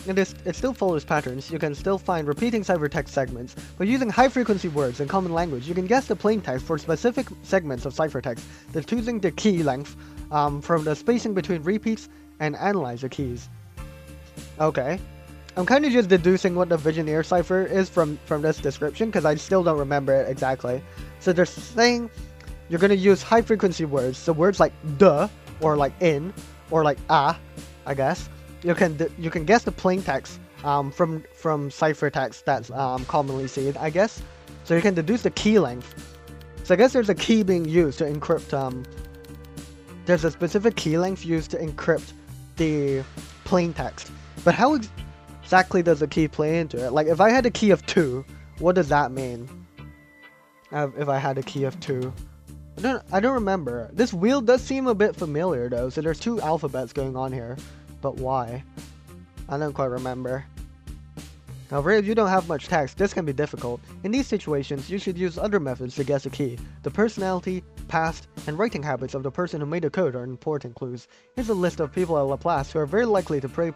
it still follows patterns. You can still find repeating ciphertext segments. By using high-frequency words in common language, you can guess the plaintext for specific segments of ciphertext, choosing the key length from the spacing between repeats and analyze the keys. Okay. I'm kind of just deducing what the Visioneer cipher is from this description, because I still don't remember it exactly. So they're saying you're going to use high-frequency words, so words like duh, or like in, or like ah, I guess. You can guess the plaintext from ciphertext that's commonly seen, I guess. So you can deduce the key length. So I guess there's a key being used to encrypt. There's a specific key length used to encrypt the plaintext. But how exactly does the key play into it? Like, if I had a key of 2, what does that mean? If I had a key of 2, I don't remember. This wheel does seem a bit familiar though. So there's 2 alphabets going on here, but why? I don't quite remember. However, if you don't have much text, this can be difficult. In these situations, you should use other methods to guess a key. The personality, past, and writing habits of the person who made the code are important clues. Here's a list of people at Laplace who are very likely to play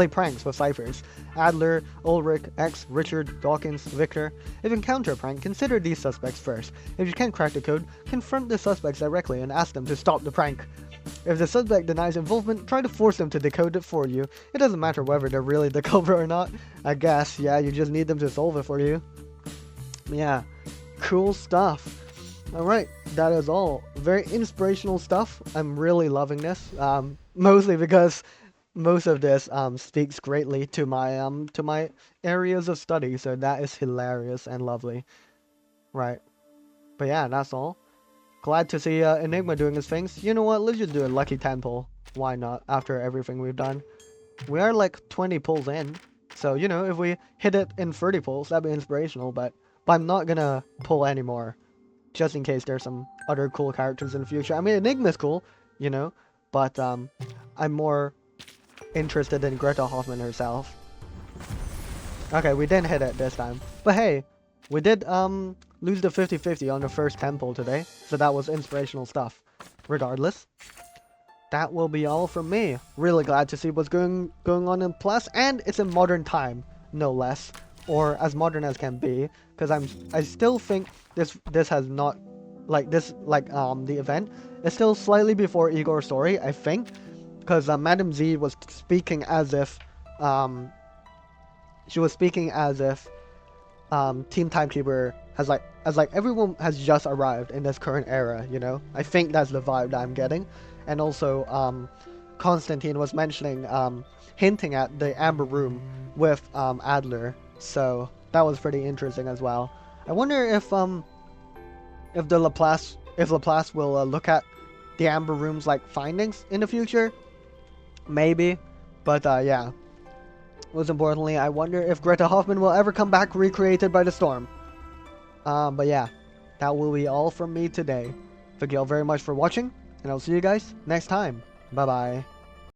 pranks with ciphers. Adler, Ulrich, X, Richard, Dawkins, Victor. If you encounter a prank, consider these suspects first. If you can't crack the code, confront the suspects directly and ask them to stop the prank. If the suspect denies involvement, try to force them to decode it for you. It doesn't matter whether they're really the culprit or not. I guess, yeah, you just need them to solve it for you. Yeah, cool stuff. Alright, that is all. Very inspirational stuff. I'm really loving this. Mostly because most of this speaks greatly to my areas of study, so that is hilarious and lovely. Right. But yeah, that's all. Glad to see Enigma doing his things. You know what, let's just do a lucky 10 pull. Why not, after everything we've done. We are like 20 pulls in. So, you know, if we hit it in 30 pulls, that'd be inspirational, but I'm not gonna pull anymore. Just in case there's some other cool characters in the future. I mean, Enigma's cool, you know, but I'm more interested in Greta Hoffman herself. Okay, we didn't hit it this time. But hey, we did lose the 50-50 on the first 10 pull today, so that was inspirational stuff. Regardless, that will be all from me. Really glad to see what's going on in Plus, and it's in modern time, no less, or as modern as can be, because I still think this has not the event is still slightly before Igor's story, I think, because Madam Z was speaking as if Team Timekeeper has everyone has just arrived in this current era, you know? I think that's the vibe that I'm getting. And also, Constantine was mentioning, hinting at the Amber Room with Adler, so that was pretty interesting as well. I wonder if Laplace will look at the Amber Room's findings in the future, maybe. But yeah. Most importantly, I wonder if Greta Hoffman will ever come back recreated by the storm. But yeah, that will be all from me today. Thank you all very much for watching, and I'll see you guys next time. Bye bye.